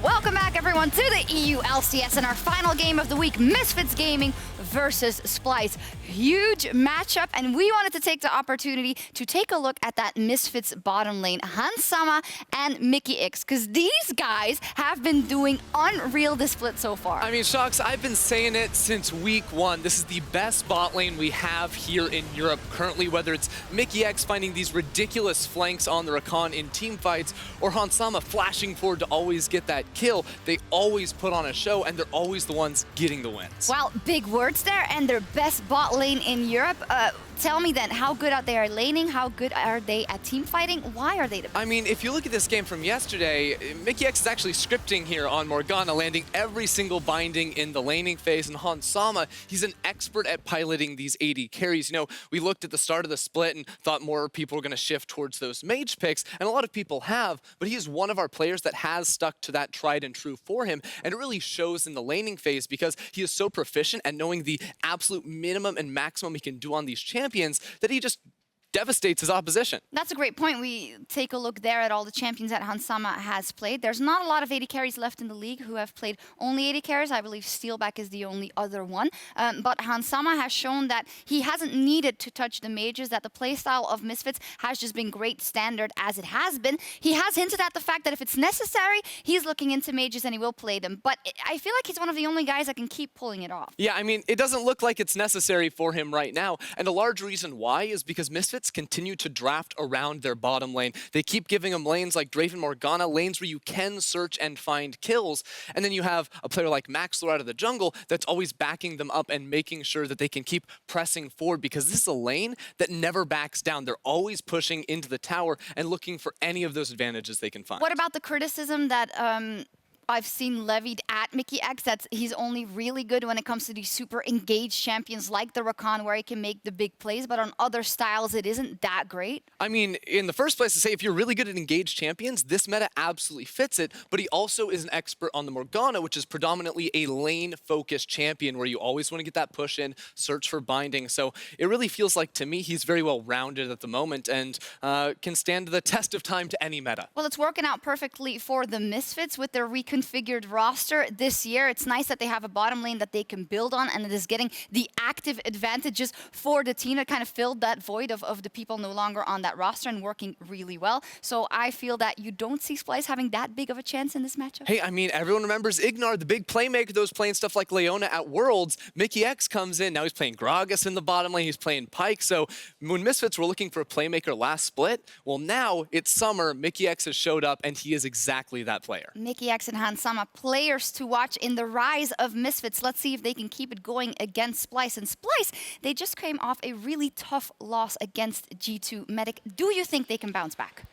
Welcome back, everyone, to the EU LCS and our final game of the week, Misfits Gaming versus Splyce. Huge matchup, and we wanted to take the opportunity to take a look at that Misfits bottom lane, Hansama and Mikyx, because these guys have been doing unreal this split so far. I mean, Sjokz, I've been saying it since week one. This is the best bot lane we have here in Europe currently, whether it's Mikyx finding these ridiculous flanks on the Rakan in team fights, or Hansama flashing forward to always get that kill. They always put on a show, and they're always the ones getting the wins. Well, big words there, and their best bot lane in Europe. Tell me then, how good are they at laning? How good are they at team fighting? Why are they the best? I mean, if you look at this game from yesterday, Mikyx is actually scripting here on Morgana, landing every single binding in the laning phase, and Hansama, he's an expert at piloting these AD carries. You know, we looked at the start of the split and thought more people were going to shift towards those mage picks, and a lot of people have, but he is one of our players that has stuck to that tried and true for him, and it really shows in the laning phase because he is so proficient at knowing the absolute minimum and maximum he can do on these champions that he just devastates his opposition. That's a great point. We take a look there at all the champions that Hansama has played. There's not a lot of AD carries left in the league who have played only AD carries. I believe Steelback is the only other one. But Hansama has shown that he hasn't needed to touch the mages, that the playstyle of Misfits has just been great standard as it has been. He has hinted at the fact that if it's necessary, he's looking into mages and he will play them. But I feel like he's one of the only guys that can keep pulling it off. Yeah, I mean, it doesn't look like it's necessary for him right now. And a large reason why is because Misfits continue to draft around their bottom lane. They keep giving them lanes like Draven Morgana, lanes where you can search and find kills. And then you have a player like Maxlore out of the jungle that's always backing them up and making sure that they can keep pressing forward, because this is a lane that never backs down. They're always pushing into the tower and looking for any of those advantages they can find. What about the criticism that I've seen levied at Mikyx, that he's only really good when it comes to these super engaged champions like the Rakan, where he can make the big plays, but on other styles it isn't that great? I mean, in the first place, to say if you're really good at engaged champions, this meta absolutely fits it, but he also is an expert on the Morgana, which is predominantly a lane-focused champion where you always want to get that push in, search for binding. So it really feels like, to me, he's very well-rounded at the moment and can stand the test of time to any meta. Well, it's working out perfectly for the Misfits with their reconfigured roster this year. It's nice that they have a bottom lane that they can build on, and it is getting the active advantages for the team that kind of filled that void of the people no longer on that roster and working really well. So I feel that you don't see Splyce having that big of a chance in this matchup. Hey, I mean, everyone remembers Ignar, the big playmaker that was playing stuff like Leona at Worlds. Mikyx comes in, now he's playing Gragas in the bottom lane, he's playing Pyke. So when Misfits were looking for a playmaker last split, well, now it's summer, Mikyx has showed up, and he is exactly that player. Mikyx and Hansama, players to watch in the rise of Misfits. Let's see if they can keep it going against Splyce. And Splyce, they just came off a really tough loss against G2 Medic. Do you think they can bounce back?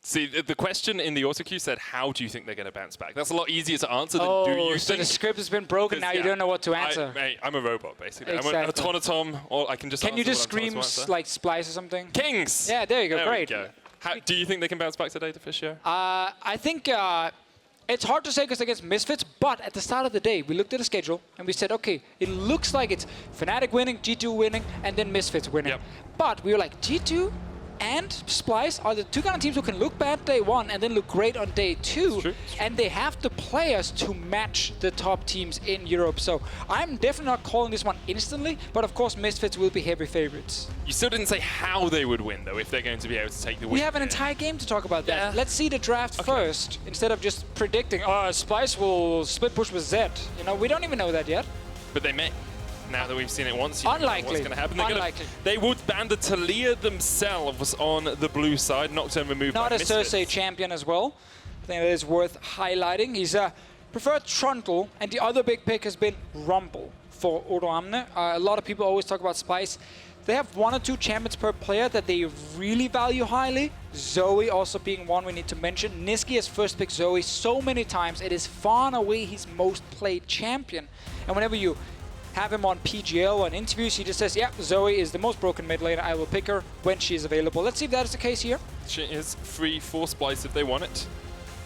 See, the question in the auto queue said, how do you think they're going to bounce back? That's a lot easier to answer than do you so think? the script has been broken, now you don't know what to answer. I'm a robot, basically. Exactly. I'm an automaton, or I can just Can you just answer what I'm scream told to answer. like Splyce or something? Kings! Yeah, there you go, There great. we go. How, do you think they can bounce back today, Deficio? I think it's hard to say because against Misfits, but at the start of the day, we looked at the schedule and we said, okay, it looks like it's Fnatic winning, G2 winning, and then Misfits winning. Yep. But we were like, G2 and Splyce are the two kind of teams who can look bad day one and then look great on day two. True. And they have the players to match the top teams in Europe. So I'm definitely not calling this one instantly, but of course Misfits will be heavy favorites. You still didn't say how they would win, though, if they're going to be able to take the win. We have an entire game to talk about that. Yeah. Let's see the draft first, instead of just predicting, oh, Splyce will split push with Zed. You know, we don't even know that yet. But they may. Now that we've seen it once, you don't know Unlikely. what's going to happen. Unlikely. They would ban the Talia themselves on the blue side. Nocturne removed Not by a Misfits. Xerxe champion as well. I think that is worth highlighting. He's preferred Trundle, and the other big pick has been Rumble for Odoamne. A lot of people always talk about Splyce. They have 1 or 2 champions per player that they really value highly. Zoe also being one we need to mention. Nisqy has first picked Zoe so many times. It is far and away his most played champion. And whenever you have him on PGL or in interviews, he just says, yeah, Zoe is the most broken mid laner. I will pick her when she is available. Let's see if that is the case here. She is free for Splyce if they want it,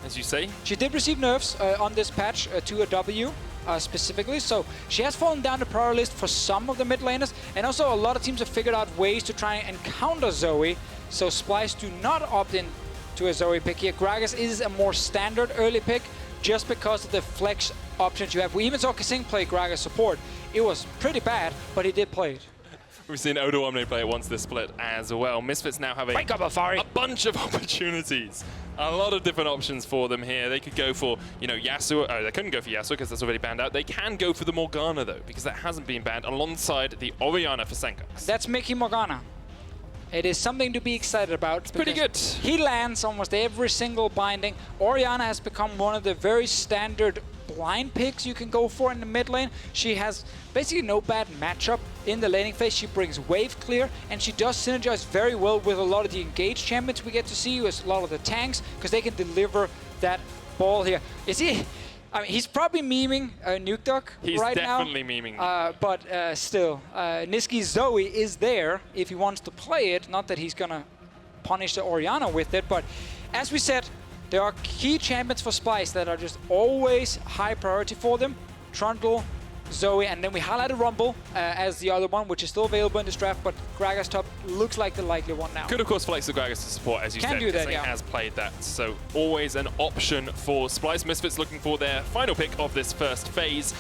as you say. She did receive nerfs on this patch to a W specifically, so she has fallen down the priority list for some of the mid laners, and also a lot of teams have figured out ways to try and counter Zoe, so Splyce do not opt in to a Zoe pick here. Gragas is a more standard early pick just because of the flex options you have. We even saw kaSing play Gragas support. It was pretty bad, but he did play it. We've seen Odoamne play it once this split as well. Misfits now have Wake up, Alphari. a bunch of opportunities. A lot of different options for them here. They could go for, you know, Yasuo. Oh, they couldn't go for Yasuo because that's already banned out. They can go for the Morgana, though, because that hasn't been banned, alongside the Orianna for Sencux. That's Mickey Morgana. It is something to be excited about. It's pretty good. He lands almost every single binding. Orianna has become one of the very standard blind picks you can go for in the mid lane. She has basically no bad matchup in the laning phase. She brings wave clear, and she does synergize very well with a lot of the engaged champions we get to see, with a lot of the tanks, because they can deliver that ball here. Is he? I mean, he's probably memeing Nuke Duck right now. He's definitely memeing. But still, Nisqy Zoe is there if he wants to play it. Not that he's going to punish the Orianna with it, but as we said, there are key champions for Splyce that are just always high priority for them. Trundle, Zoe, and then we highlighted Rumble as the other one, which is still available in this draft, but Gragas top looks like the likely one now. Could, of course, flex the Gragas to support, as you said, do that, because yeah. he has played that. So always an option for Splyce. Misfits looking for their final pick of this first phase.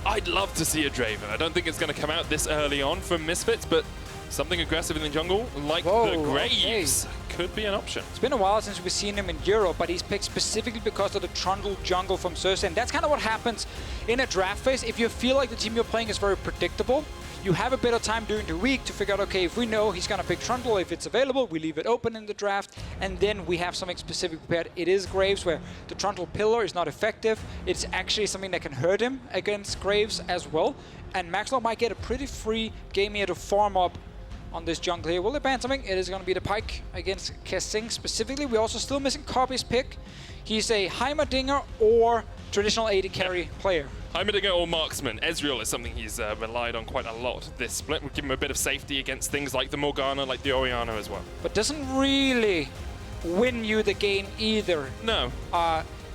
I'd love to see a Draven. I don't think it's going to come out this early on from Misfits, but something aggressive in the jungle, like the Graves, could be an option. It's been a while since we've seen him in Europe, but he's picked specifically because of the Trundle jungle from Xerxe, and that's kind of what happens in a draft phase. If you feel like the team you're playing is very predictable, you have a bit of time during the week to figure out, okay, if we know he's going to pick Trundle, if it's available, we leave it open in the draft, and then we have something specific prepared. It is Graves, where the Trundle pillar is not effective. It's actually something that can hurt him against Graves as well, and Maxlore might get a pretty free game here to farm up on this jungle here. Will they ban something? It is going to be the Pyke against kaSing specifically. We're also still missing Kobbe's pick. He's a Heimerdinger or traditional AD carry player. Heimerdinger or Marksman. Ezreal is something he's relied on quite a lot this split. Would give him a bit of safety against things like the Morgana, like the Orianna as well. But doesn't really win you the game either. No.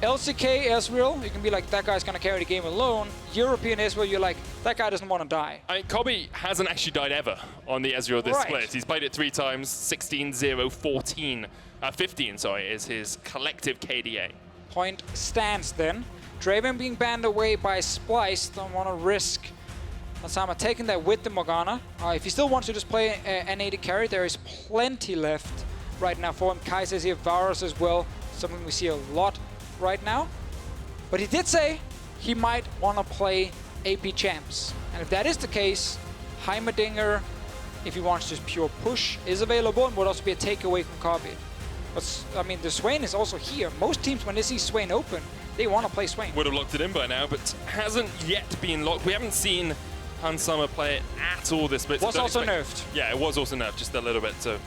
LCK Ezreal, you can be like, that guy's going to carry the game alone. European Ezreal, you're like, that guy doesn't want to die. Kobbe hasn't actually died ever on the Ezreal this split. He's played it 3 times, 16, 0, 14, 15, sorry, is his collective KDA. Point stands then. Draven being banned away by Splyce, don't want to risk Osama taking that with the Morgana. If he still wants to just play an AD carry, there is plenty left right now for him. kaSing is here, Varus as well, something we see a lot right now. But he did say he might want to play AP champs. And if that is the case, Heimerdinger, if he wants just pure push, is available and would also be a takeaway from Kobbe. But, I mean, the Swain is also here. Most teams, when they see Swain open, they want to play Swain. Would have locked it in by now, but hasn't yet been locked. We haven't seen Hansama play it at all this split. Was also nerfed. Yeah, it was also nerfed just a little bit, so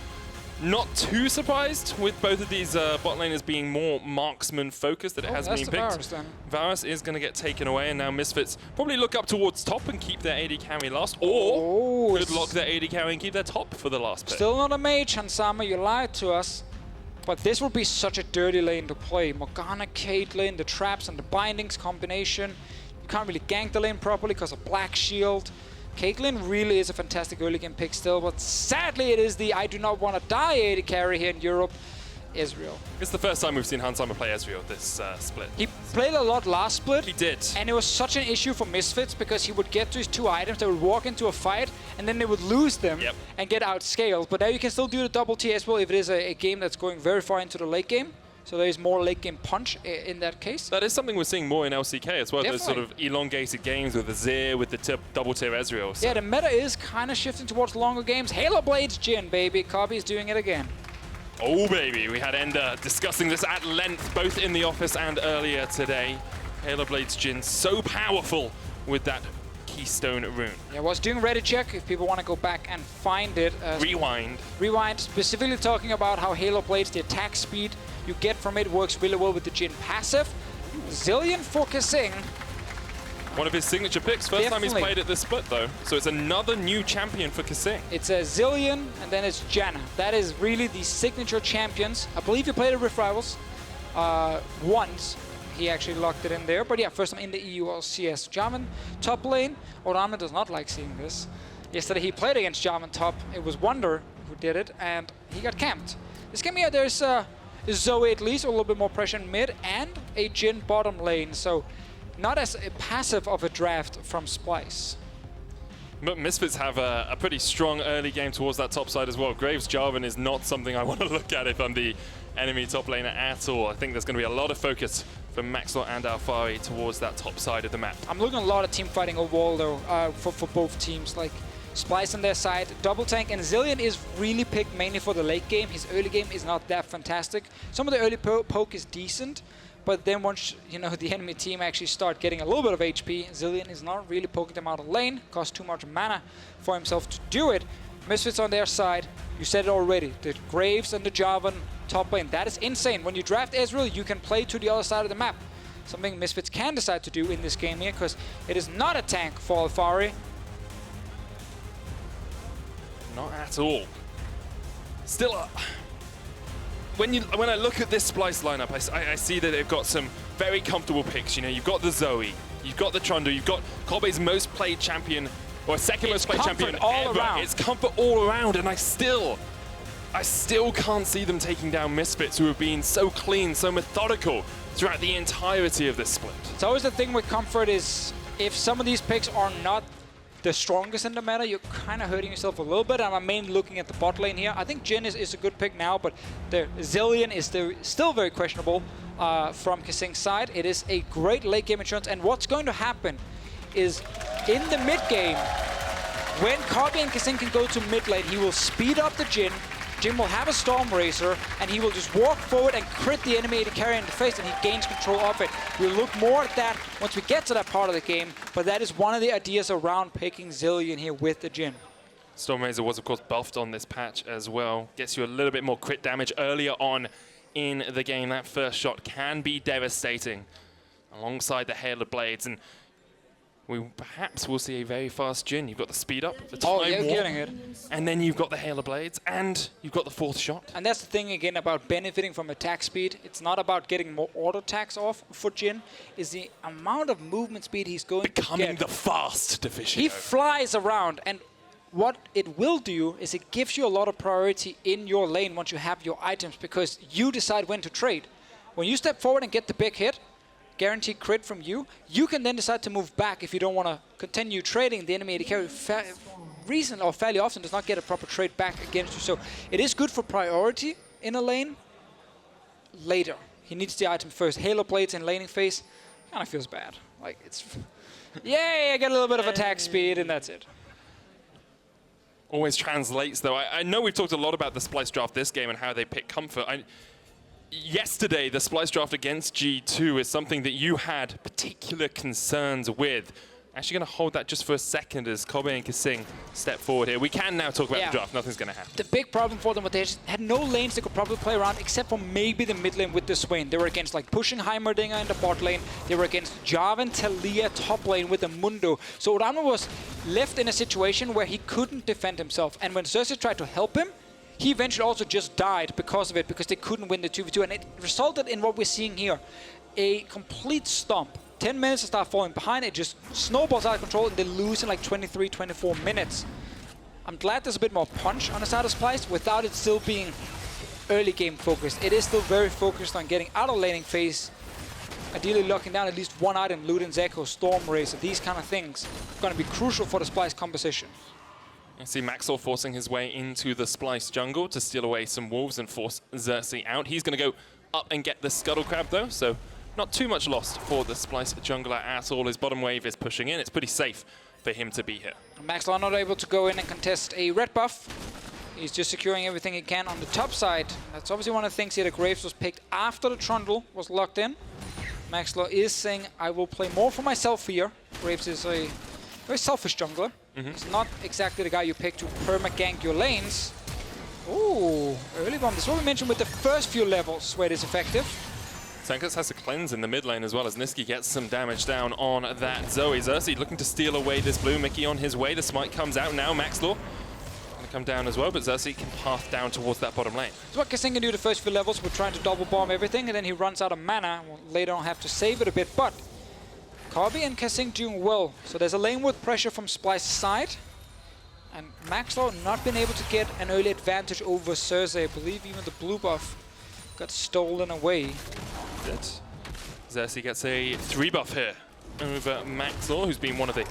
not too surprised with both of these bot laners being more marksman focused that it hasn't been picked. Varus, then. Varus is going to get taken away, and now Misfits probably look up towards top and keep their AD carry last, or could lock their AD carry and keep their top for the last pick. Still not a mage, Hansama, you lied to us. But this will be such a dirty lane to play. Morgana, Caitlyn, the traps and the bindings combination. You can't really gank the lane properly because of Black Shield. Caitlyn really is a fantastic early game pick still, but sadly it is the I do not want to die AD carry here in Europe, Ezreal. It's the first time we've seen Hansama play Ezreal this split. He played a lot last split. He did. And it was such an issue for Misfits because he would get to his 2 items, they would walk into a fight, and then they would lose them and get outscaled. But now you can still do the double T as well if it is a game that's going very far into the late game. So there is more late game punch in that case. That is something we're seeing more in LCK as well. Definitely. Those sort of elongated games with the Zir, with the double tier Ezreal. So. Yeah, the meta is kind of shifting towards longer games. Halo Blades Jhin, baby. Kobbe is doing it again. Oh, baby. We had Ender discussing this at length, both in the office and earlier today. Halo Blades Jhin, so powerful with that Keystone rune. Yeah, I was doing Reddit check if people want to go back and find it. Rewind. Rewind, specifically talking about how Halo Blades, the attack speed you get from it works really well with the Jhin passive. Zilean for kaSing. One of his signature picks. First time he's played it this split, though. So it's another new champion for kaSing. It's a Zilean, and then it's Janna. That is really the signature champions. I believe you played it with Rivals once. He actually locked it in there. But yeah, first time in the EU LCS. Jarvan top lane. Odoamne does not like seeing this. Yesterday he played against Jarvan top. It was Wonder who did it, and he got camped. This game here, there's Zoe at least, a little bit more pressure in mid, and a Jhin bottom lane. So not as passive of a draft from Splyce. But Misfits have a pretty strong early game towards that top side as well. Graves Jarvan is not something I want to look at if I'm the enemy top laner at all. I think there's going to be a lot of focus from Maxlore and Alphari towards that top side of the map. I'm looking at a lot of team fighting overall though, for both teams. Like Splyce on their side, Double Tank, and Zilean is really picked mainly for the late game. His early game is not that fantastic. Some of the early poke is decent, but then once the enemy team actually start getting a little bit of HP, Zilean is not really poking them out of lane. Costs too much mana for himself to do it. Misfits on their side, you said it already, the Graves and the Jarvan top lane. That is insane. When you draft Ezreal, you can play to the other side of the map. Something Misfits can decide to do in this game here, because it is not a tank for Alphari. Not at all. Still, when I look at this Splyce lineup, I see that they've got some very comfortable picks. You've got the Zoe, you've got the Trundle, you've got Kobbe's most played champion, or second most played champion ever. It's comfort all around, and I still can't see them taking down Misfits, who have been so clean, so methodical throughout the entirety of this split. It's always the thing with comfort is, if some of these picks are not the strongest in the meta, you're kind of hurting yourself a little bit. I'm mainly looking at the bot lane here. I think Jhin is a good pick now, but the Zilean is still very questionable from kaSing's side. It is a great late game insurance, and what's going to happen is in the mid game, when Kobbe and kaSing can go to mid lane, he will speed up the Jhin. Jhin will have a Storm Razor, and he will just walk forward and crit the enemy AD carry in the face, and he gains control of it. We'll look more at that once we get to that part of the game, but that is one of the ideas around picking Zilean here with the Jhin. Storm Razor was, of course, buffed on this patch as well. Gets you a little bit more crit damage earlier on in the game. That first shot can be devastating alongside the Hail of Blades, and we perhaps will see a very fast Jhin. You've got the speed up, the time warp, getting it. And then you've got the Hail of Blades, and you've got the fourth shot. And that's the thing again about benefiting from attack speed. It's not about getting more auto attacks off for Jhin. Is the amount of movement speed he's going to get. Becoming the fast Deficio. He flies around, and what it will do is it gives you a lot of priority in your lane once you have your items, because you decide when to trade. When you step forward and get the big hit, guaranteed crit from you, you can then decide to move back if you don't want to continue trading. The enemy AD carry fairly often does not get a proper trade back against you. So it is good for priority in a lane. Later, he needs the item first. Halo Blades in laning phase kind of feels bad. Like it's, yay, I get a little bit of attack speed, and that's it. Always translates though. I know we've talked a lot about the Splyce draft this game and how they pick comfort. Yesterday, the Splyce draft against G2 is something that you had particular concerns with. Actually going to hold that just for a second as Kobbe and kaSing step forward here. We can now talk about the draft. Nothing's going to happen. The big problem for them was they had no lanes they could probably play around except for maybe the mid lane with the Swain. They were against like pushing Heimerdinger in the bot lane. They were against Jarvan Talia top lane with the Mundo. So Odoamne was left in a situation where he couldn't defend himself. And when Xerxe tried to help him, he eventually also just died because of it, because they couldn't win the 2v2. And it resulted in what we're seeing here. A complete stomp. 10 minutes to start falling behind, it just snowballs out of control, and they lose in like 23, 24 minutes. I'm glad there's a bit more punch on the side of Splyce without it still being early game focused. It is still very focused on getting out of laning phase, ideally locking down at least one item, Luden's Echo, Storm Razor, these kind of things. Going to be crucial for the Splyce composition. You see Maxlore forcing his way into the Splyce jungle to steal away some wolves and force Xerxe out. He's going to go up and get the Scuttle Crab though, so not too much lost for the Splyce jungler at all. His bottom wave is pushing in. It's pretty safe for him to be here. Maxlore not able to go in and contest a red buff. He's just securing everything he can on the top side. That's obviously one of the things here. The Graves was picked after the Trundle was locked in. Maxlore is saying, I will play more for myself here. Graves is a very selfish jungler. He's not exactly the guy you pick to perma-gank your lanes. Ooh, early bomb. This is what we mentioned with the first few levels where it is effective. Sencux has a cleanse in the mid lane as well as Nisqy gets some damage down on that Zoe. Xerxe looking to steal away this blue. Mikyx on his way. The smite comes out now. Maxlore going to come down as well, but Xerxe can path down towards that bottom lane. So what kaSing can do the first few levels, we're trying to double bomb everything, and then he runs out of mana. We'll later on have to save it a bit, but Kobbe and kaSing doing well. So there's a lane with pressure from Splyce's side. And Maxlore not been able to get an early advantage over Xerxe. I believe even the blue buff got stolen away. Xerxe gets a 3 buff here over Maxlore, who's been one of the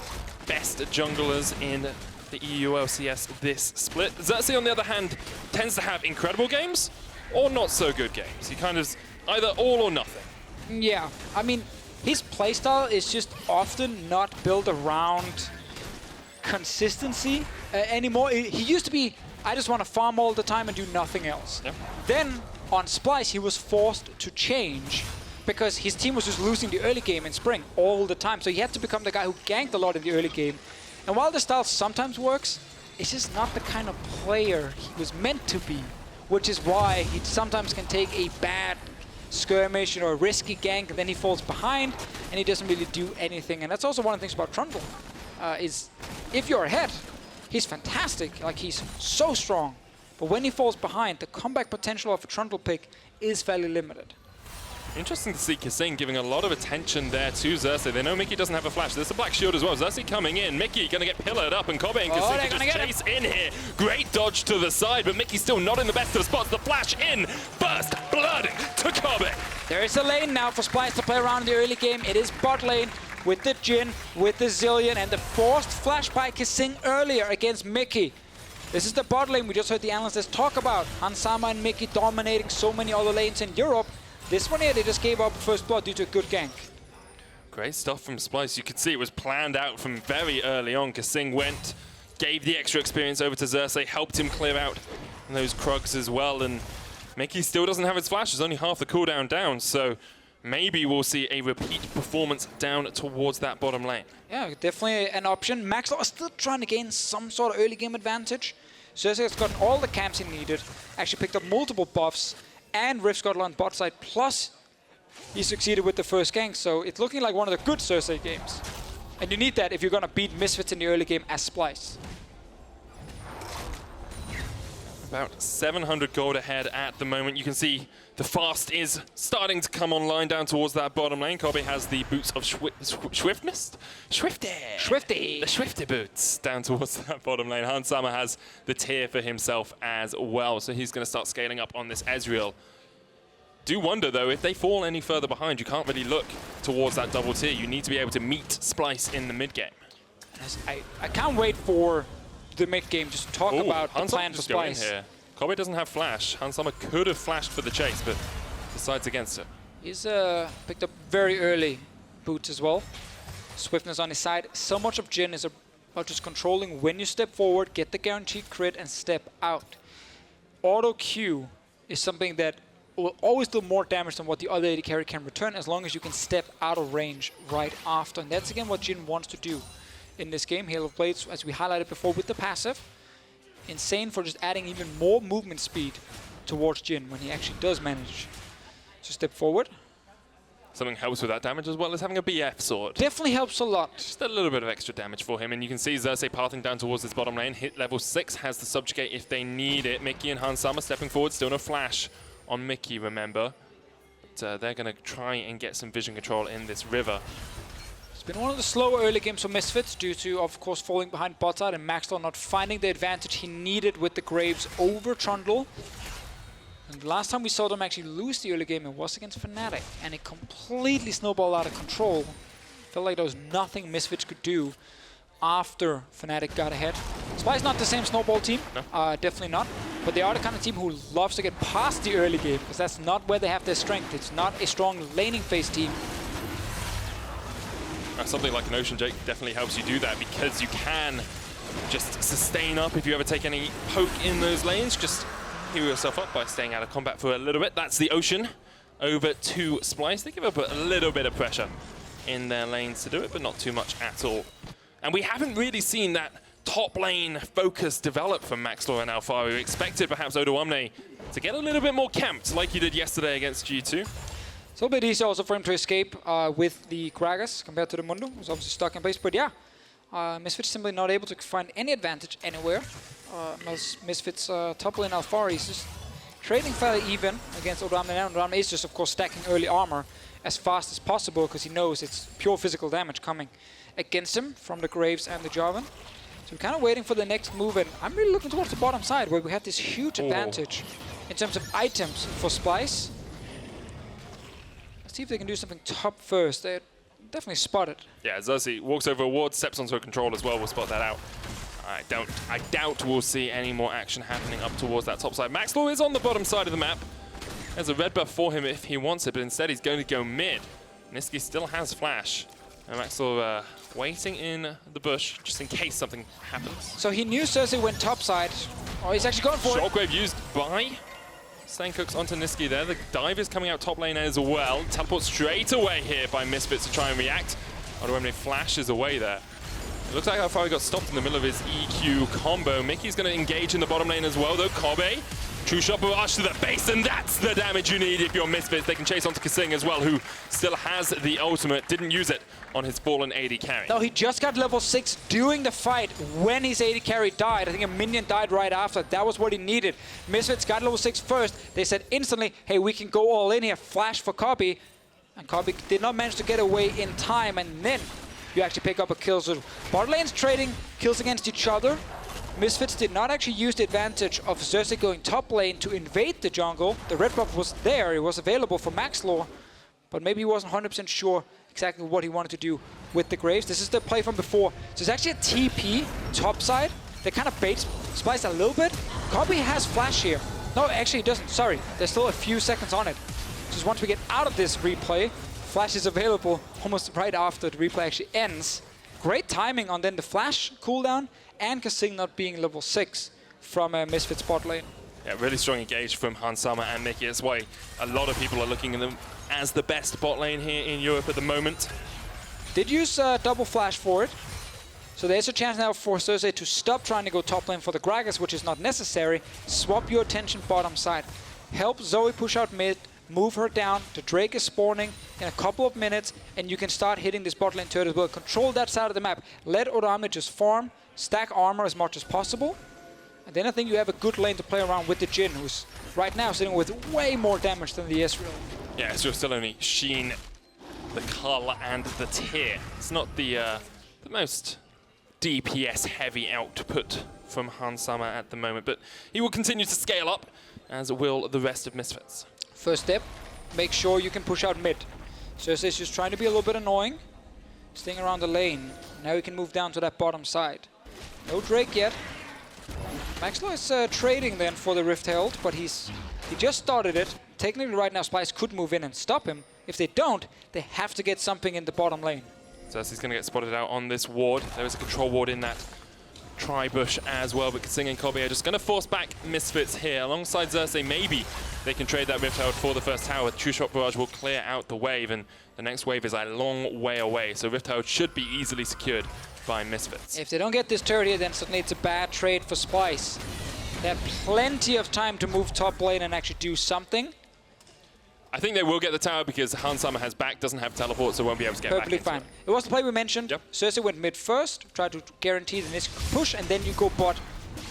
best junglers in the EU LCS this split. Xerxe, on the other hand, tends to have incredible games or not so good games. He kind of either all or nothing. Yeah, I mean, his playstyle is just often not built around consistency anymore. He used to be, I just want to farm all the time and do nothing else. Yep. Then on Splyce, he was forced to change because his team was just losing the early game in spring all the time. So he had to become the guy who ganked a lot in the early game. And while the style sometimes works, it's just not the kind of player he was meant to be, which is why he sometimes can take a bad skirmish or a risky gank, and then he falls behind and he doesn't really do anything. And that's also one of the things about Trundle, is if you're ahead, he's fantastic, like he's so strong. But when he falls behind, the comeback potential of a Trundle pick is fairly limited. Interesting to see kaSing giving a lot of attention there to Xerxe. They know Mikyx doesn't have a flash. There's a black shield as well. Xerxe coming in. Mikyx going to get pillared up, and Kobbe and kaSing can just chase in here. Great dodge to the side, but Mikyx still not in the best of spots. The flash in, burst, blood to Kobbe. There is a lane now for Splyce to play around in the early game. It is bot lane with the Jhin, with the Zilean, and the forced flash by kaSing earlier against Mikyx. This is the bot lane we just heard the analysts talk about. Hansama and Mikyx dominating so many other lanes in Europe. This one here, they just gave up first blood due to a good gank. Great stuff from Splyce. You could see it was planned out from very early on. kaSing went, gave the extra experience over to Xerxe, helped him clear out those Krugs as well, and Mikyx still doesn't have his flash. There's only half the cooldown down, so maybe we'll see a repeat performance down towards that bottom lane. Yeah, definitely an option. Maxlore is still trying to gain some sort of early game advantage. Xerxe has gotten all the camps he needed, actually picked up multiple buffs, and Rift's got on bot side, plus he succeeded with the first gank, so it's looking like one of the good Xerxe games. And you need that if you're going to beat Misfits in the early game as Splyce. About 700 gold ahead at the moment. You can see the fast is starting to come online down towards that bottom lane. Kobbe has the boots of swiftness? Swifty! The Swifty boots down towards that bottom lane. Hansama has the tier for himself as well, so he's going to start scaling up on this Ezreal. Do wonder, though, if they fall any further behind, you can't really look towards that double tier. You need to be able to meet Splyce in the mid-game. I can't wait for the mid-game just to talk about the plan for Splyce. Here. Kobbe doesn't have flash. Hansama could have flashed for the chase, but decides against it. He's picked up very early boots as well. Swiftness on his side. So much of Jhin is about just controlling when you step forward, get the guaranteed crit, and step out. Auto Q is something that will always do more damage than what the other AD carry can return, as long as you can step out of range right after. And that's again what Jhin wants to do in this game. Hail of Blades, as we highlighted before, with the passive. Insane for just adding even more movement speed towards Jhin when he actually does manage to step forward. Something helps with that damage as well as having a BF sword. Definitely helps a lot. Just a little bit of extra damage for him, and you can see Xerxe pathing down towards this bottom lane. Hit level 6, has the subjugate if they need it. Mikyx and Hansama stepping forward, still no flash on Mikyx, remember. But they're going to try and get some vision control in this river. It's been one of the slower early games for Misfits due to, of course, falling behind bot side and Maxlore not finding the advantage he needed with the Graves over Trundle. And the last time we saw them actually lose the early game, it was against Fnatic, and it completely snowballed out of control. Felt like there was nothing Misfits could do after Fnatic got ahead. Splyce not the same snowball team, no. Definitely not. But they are the kind of team who loves to get past the early game, because that's not where they have their strength. It's not a strong laning phase team. Something like an Ocean Jake definitely helps you do that, because you can just sustain up if you ever take any poke in those lanes. Just heal yourself up by staying out of combat for a little bit. That's the Ocean over to Splyce. They give up a little bit of pressure in their lanes to do it, but not too much at all. And we haven't really seen that top lane focus develop from Maxlore and Alphari. We expected perhaps Odoamne to get a little bit more camped like he did yesterday against G2. It's a little bit easier also for him to escape with the Gragas compared to the Mundo, who's obviously stuck in base. But yeah, Misfits simply not able to find any advantage anywhere. Misfits top lane Alphari is just trading fairly even against Odoamne. And Odoamne is just, of course, stacking early armor as fast as possible because he knows it's pure physical damage coming against him from the Graves and the Jarvan. So we're kind of waiting for the next move, and I'm really looking towards the bottom side where we have this huge advantage in terms of items for Splyce. see if they can do something top first. They're definitely spotted. Yeah, Xerxe walks over a ward, steps onto a control as well. We'll spot that out. I doubt we'll see any more action happening up towards that top side. Maxlore is on the bottom side of the map. There's a red buff for him if he wants it, but instead he's going to go mid. Nisqy still has flash. And Maxlore waiting in the bush just in case something happens. So he knew Xerxe went top side. Oh, he's actually going for it. Shockwave used by Sencux onto Nisqy there. The dive is coming out top lane as well. Teleport straight away here by Misfits to try and react. Odoamne flashes away there. It looks like Alphari got stopped in the middle of his EQ combo. Mickey's going to engage in the bottom lane as well, though. Kobbe, true shot barrage to the base, and that's the damage you need if you're Misfits. They can chase onto kaSing as well, who still has the ultimate. Didn't use it on his fallen AD carry. No, he just got level 6 during the fight when his AD carry died. I think a minion died right after. That was what he needed. Misfits got level 6 first. They said instantly, hey, we can go all in here. Flash for Kobbe. And Kobbe did not manage to get away in time, and then you actually pick up a kill. So bot lane's trading kills against each other. Misfits did not actually use the advantage of Xerxe going top lane to invade the jungle. The red buff was there, it was available for Maxlore, but maybe he wasn't 100% sure exactly what he wanted to do with the Graves. This is the play from before. So it's actually a TP top side. They kind of bait Splyce a little bit. Kobbe has flash here. No, actually he doesn't, sorry. There's still a few seconds on it. Just once we get out of this replay, flash is available almost right after the replay actually ends. Great timing on then the flash cooldown and kaSing not being level 6 from Misfits bot lane. Yeah, really strong engage from Hansama and Mikyx. That's why a lot of people are looking at them as the best bot lane here in Europe at the moment. Did use double flash for it. So there's a chance now for Xerxe to stop trying to go top lane for the Gragas, which is not necessary. Swap your attention bottom side. Help Zoe push out mid. Move her down. The Drake is spawning in a couple of minutes, and you can start hitting this bot lane turret as well. Control that side of the map. Let Odoamne just farm, stack armor as much as possible. And then I think you have a good lane to play around with the Jhin, who's right now sitting with way more damage than the Ezreal. Yeah, it's just still only Sheen, the Cull, and the Tear. It's not the most DPS-heavy output from Hansama at the moment, but he will continue to scale up, as will the rest of Misfits. First step, make sure you can push out mid. Xerxe is just trying to be a little bit annoying, staying around the lane. Now he can move down to that bottom side. No Drake yet. Maxlore is trading then for the Rift Herald, but he just started it. Technically right now Splyce could move in and stop him. If they don't, they have to get something in the bottom lane. Xerxe's going to get spotted out on this ward. There is a control ward in that tri-bush as well, but kaSing and Kobbe are just going to force back Misfits here. Alongside Xerxe, maybe they can trade that Rift Herald for the first tower. True Shot Barrage will clear out the wave, and the next wave is a long way away, so Rift Herald should be easily secured by Misfits. If they don't get this turret here, then suddenly it's a bad trade for Splyce. They have plenty of time to move top lane and actually do something. I think they will get the tower because Hansama has back, doesn't have teleport, so won't be able to get Perfectly back into fine. It was the play we mentioned. Yep. Xerxe went mid first, tried to guarantee the Nisqy push, and then you go bot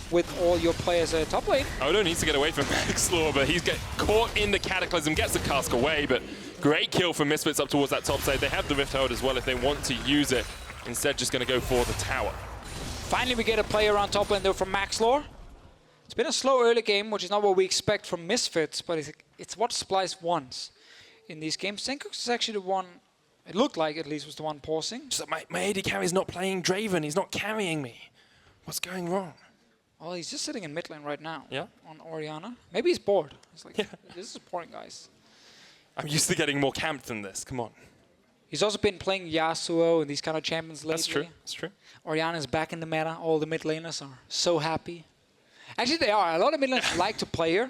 with all your players top lane. Odo needs to get away from Maxlore, but he's caught in the Cataclysm, gets the cask away, but great kill from Misfits up towards that top side. They have the Rift Herald as well if they want to use it. Instead, just going to go for the tower. Finally, we get a play around top lane though from Maxlore. It's been a slow early game, which is not what we expect from Misfits, but it's what Splyce wants in these games. Sencux is actually the one, it looked like at least, was the one pausing. Just like my AD carry is not playing Draven, he's not carrying me. What's going wrong? Well, he's just sitting in mid lane right now. Yeah. On Orianna. Maybe he's bored. He's like, Yeah. This is boring, guys. I'm used to getting more camped than this, come on. He's also been playing Yasuo and these kind of champions lately. That's true, that's true. Orianna's back in the meta. All the mid laners are so happy. Actually, they are. A lot of mid laners like to play her,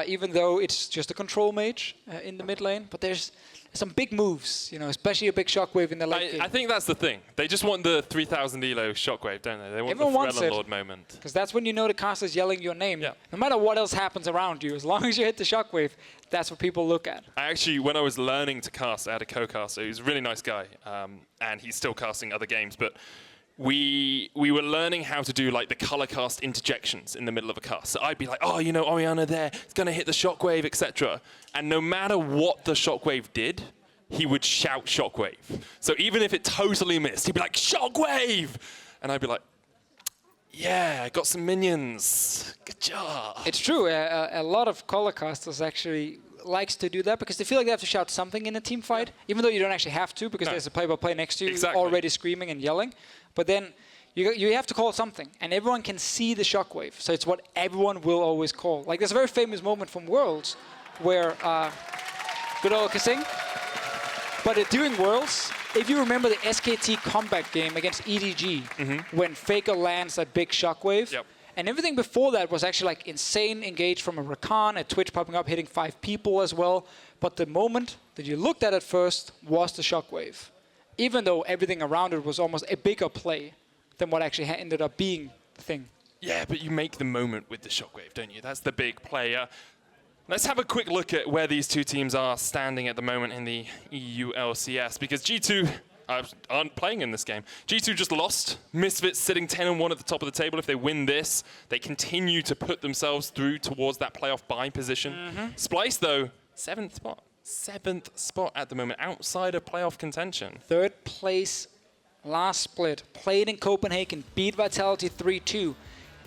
even though it's just a control mage in the mid lane. But there's some big moves, you know, especially a big shockwave in the late game. I think that's the thing. They just want the 3000 elo shockwave, don't they? They want Everyone the wants Thriller it. Lord moment. Because that's when you know the caster's yelling your name. Yeah. No matter what else happens around you, as long as you hit the shockwave, that's what people look at. I actually, when I was learning to cast, I had a co-caster. He was a really nice guy, and he's still casting other games. But we were learning how to do like the color cast interjections in the middle of a cast. So I'd be like, oh, you know, Orianna there, it's going to hit the shockwave, etc. And no matter what the shockwave did, he would shout shockwave. So even if it totally missed, he'd be like, shockwave! And I'd be like, yeah, I got some minions. Good job. It's true. A lot of color casters actually likes to do that because they feel like they have to shout something in a team fight, even though you don't actually have to because there's a play-by-play next to you already screaming and yelling. But then you have to call something, and everyone can see the shockwave. So it's what everyone will always call. Like there's a very famous moment from Worlds where good old kaSing. But during Worlds, if you remember the SKT comeback game against EDG, when Faker lands that big shockwave, and everything before that was actually like insane engage from a Rakan, a Twitch popping up, hitting 5 people as well. But the moment that you looked at it first was the shockwave, even though everything around it was almost a bigger play than what actually ended up being the thing. Yeah, but you make the moment with the shockwave, don't you? That's the big player. Let's have a quick look at where these two teams are standing at the moment in the EU LCS, because G2 aren't playing in this game. G2 just lost. Misfits sitting 10-1 at the top of the table. If they win this, they continue to put themselves through towards that playoff bye position. Splyce, though, 7th spot. 7th spot at the moment, outside of playoff contention. 3rd place last split. Played in Copenhagen, beat Vitality 3-2.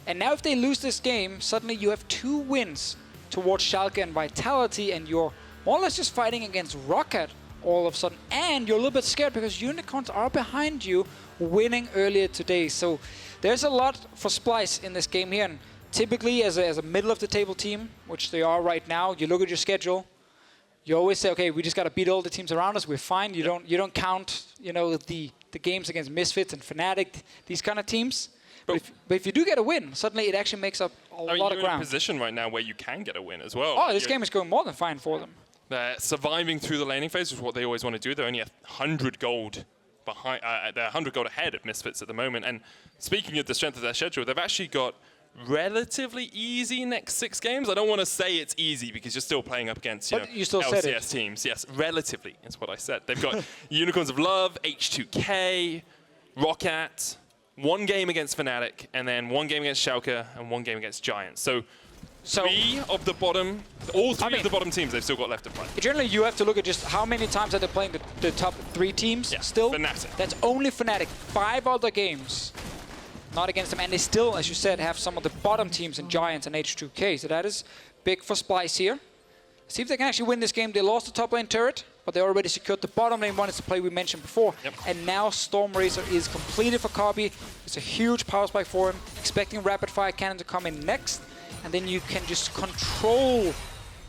And now if they lose this game, suddenly you have 2 wins towards Schalke and Vitality, and you're more or less just fighting against Rocket all of a sudden. And you're a little bit scared because Unicorns are behind you, winning earlier today. So there's a lot for Splyce in this game here. And typically, as a middle-of-the-table team, which they are right now, you look at your schedule. You always say, okay, we just got to beat all the teams around us. We're fine. You don't count, the games against Misfits and Fnatic, these kind of teams. But if you do get a win, suddenly it actually makes up a lot of ground. You're in a position right now where you can get a win as well. Oh, this game is going more than fine for them. They're surviving through the laning phase, which is what they always want to do. They're only 100 gold behind. They're 100 gold ahead of Misfits at the moment. And speaking of the strength of their schedule, they've actually got relatively easy next 6 games. I don't want to say it's easy because you're still playing up against you still said it. LCS teams. Yes, relatively is what I said. They've got Unicorns of Love, H2K, Rocket, 1 game against Fnatic, and then 1 game against Schalke, and 1 game against Giants. So 3 of the bottom, all 3 of the bottom teams they've still got left to play. Generally, you have to look at just how many times are they playing the top 3 teams still. Fnatic. That's only Fnatic. 5 other games, not against them. And they still, as you said, have some of the bottom teams in Giants and H2K. So that is big for Splyce here. See if they can actually win this game. They lost the top lane turret, but they already secured the bottom lane one. It's the play we mentioned before. And now Stormrazor is completed for Kobbe. It's a huge power spike for him. Expecting rapid fire cannon to come in next. And then you can just control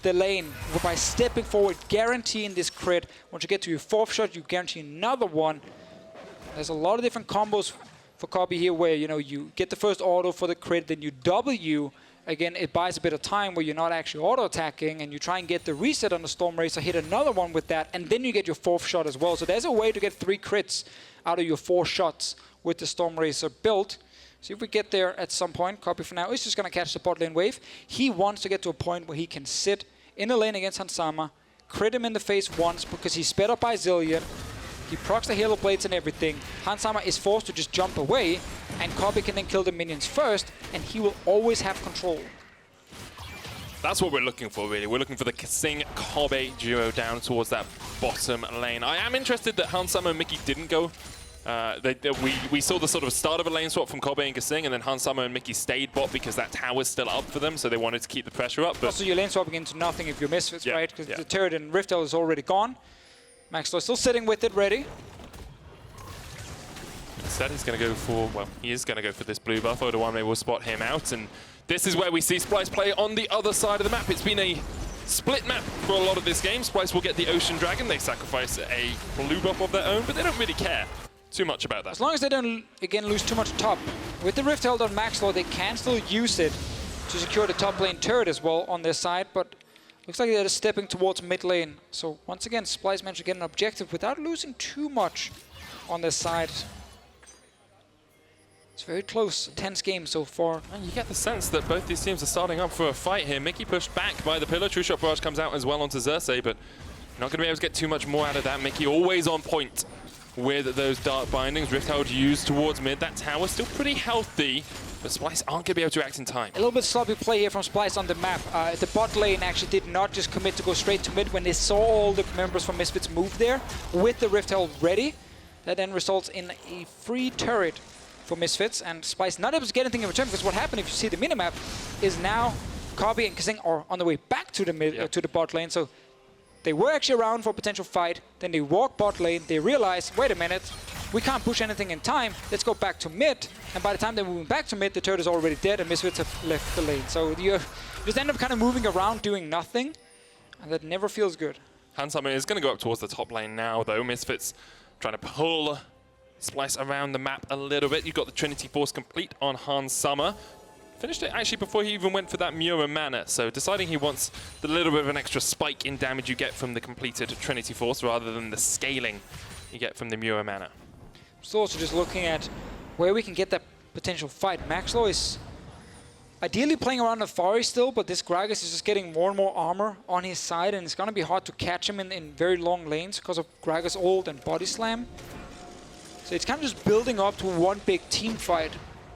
the lane by stepping forward, guaranteeing this crit. Once you get to your 4th shot, you guarantee another one. There's a lot of different combos for Kobbe here where, you get the first auto for the crit, then you W. Again, it buys a bit of time where you're not actually auto-attacking, and you try and get the reset on the Stormrazor, hit another one with that, and then you get your 4th shot as well. So there's a way to get 3 crits out of your 4 shots with the Stormrazor build. See if we get there at some point. Kobbe for now is just going to catch the bot lane wave. He wants to get to a point where he can sit in the lane against Hansama, crit him in the face once because he's sped up by Zilean. He procs the Halo Blades and everything. Hansama is forced to just jump away, and Kobbe can then kill the minions first, and he will always have control. That's what we're looking for, really. We're looking for the kaSing Kobbe duo down towards that bottom lane. I am interested that Hansama and Mikyx didn't go. We saw the sort of start of a lane swap from Kobbe and kaSing, and then Hansama and Mikyx stayed bot because that tower's still up for them, so they wanted to keep the pressure up. But also, you're lane swapping into nothing if you're Misfits, right? Because the turret and Riftel is already gone. Maxlore still sitting with it, ready. Instead, he's going to go for, well, he is going to go for this blue buff. Odoamne will spot him out, and this is where we see Splyce play on the other side of the map. It's been a split map for a lot of this game. Splyce will get the Ocean Dragon. They sacrifice a blue buff of their own, but they don't really care too much about that. As long as they don't, again, lose too much top. With the Rift held on Maxlore, they can still use it to secure the top lane turret as well on their side, but looks like they're just stepping towards mid lane. So once again, Splyce managed to get an objective without losing too much on their side. It's very close, a tense game so far. And you get the sense that both these teams are starting up for a fight here. Mikyx pushed back by the pillar. True Shot Barrage comes out as well onto Xerxe, but not going to be able to get too much more out of that. Mikyx always on point with those dark bindings. Rift Hold used towards mid. That tower still pretty healthy, but Splyce aren't going to be able to act in time. A little bit sloppy play here from Splyce on the map. The bot lane actually did not just commit to go straight to mid when they saw all the members from Misfits move there with the Rift Hold ready. That then results in a free turret for Misfits, and Splyce not able to get anything in return, because what happened, if you see the minimap, is now Kobbe and kaSing are on the way back to the mid, to the bot lane. So they were actually around for a potential fight. Then they walk bot lane. They realize, wait a minute, we can't push anything in time. Let's go back to mid. And by the time they're moving back to mid, the turret is already dead and Misfits have left the lane. So you just end up kind of moving around, doing nothing. And that never feels good. Handsummer is going to go up towards the top lane now, though. Misfits trying to pull Splyce around the map a little bit. You've got the Trinity Force complete on Handsummer. Finished it actually before he even went for that Mura mana, so deciding he wants the little bit of an extra spike in damage you get from the completed Trinity Force rather than the scaling you get from the Mura mana. So also just looking at where we can get that potential fight. Maxlore is ideally playing around Alphari still, but this Gragas is just getting more and more armor on his side, and it's going to be hard to catch him in very long lanes because of Gragas ult and body slam. So it's kind of just building up to one big team fight.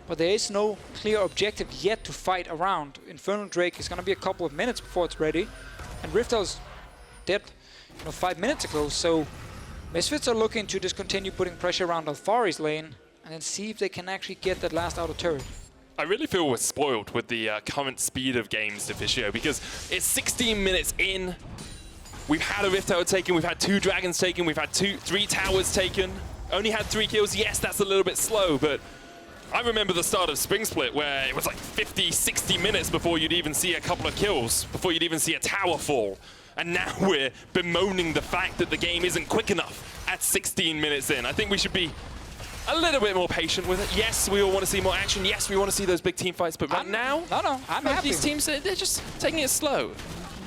But there is no clear objective yet to fight around. Infernal Drake is going to be a couple of minutes before it's ready. And Riftel's dead 5 minutes ago. So Misfits are looking to just continue putting pressure around Alphari's lane and then see if they can actually get that last outer turret. I really feel we're spoiled with the current speed of games, Deficio, because it's 16 minutes in. We've had a Rift Tower taken, we've had 2 Dragons taken, we've had 3 towers taken. Only had 3 kills. Yes, that's a little bit slow, but I remember the start of Spring Split where it was like 50, 60 minutes before you'd even see a couple of kills, before you'd even see a tower fall. And now we're bemoaning the fact that the game isn't quick enough at 16 minutes in. I think we should be a little bit more patient with it. Yes, we all want to see more action. Yes, we want to see those big team fights, but right now, I'm happy. These teams, they're just taking it slow.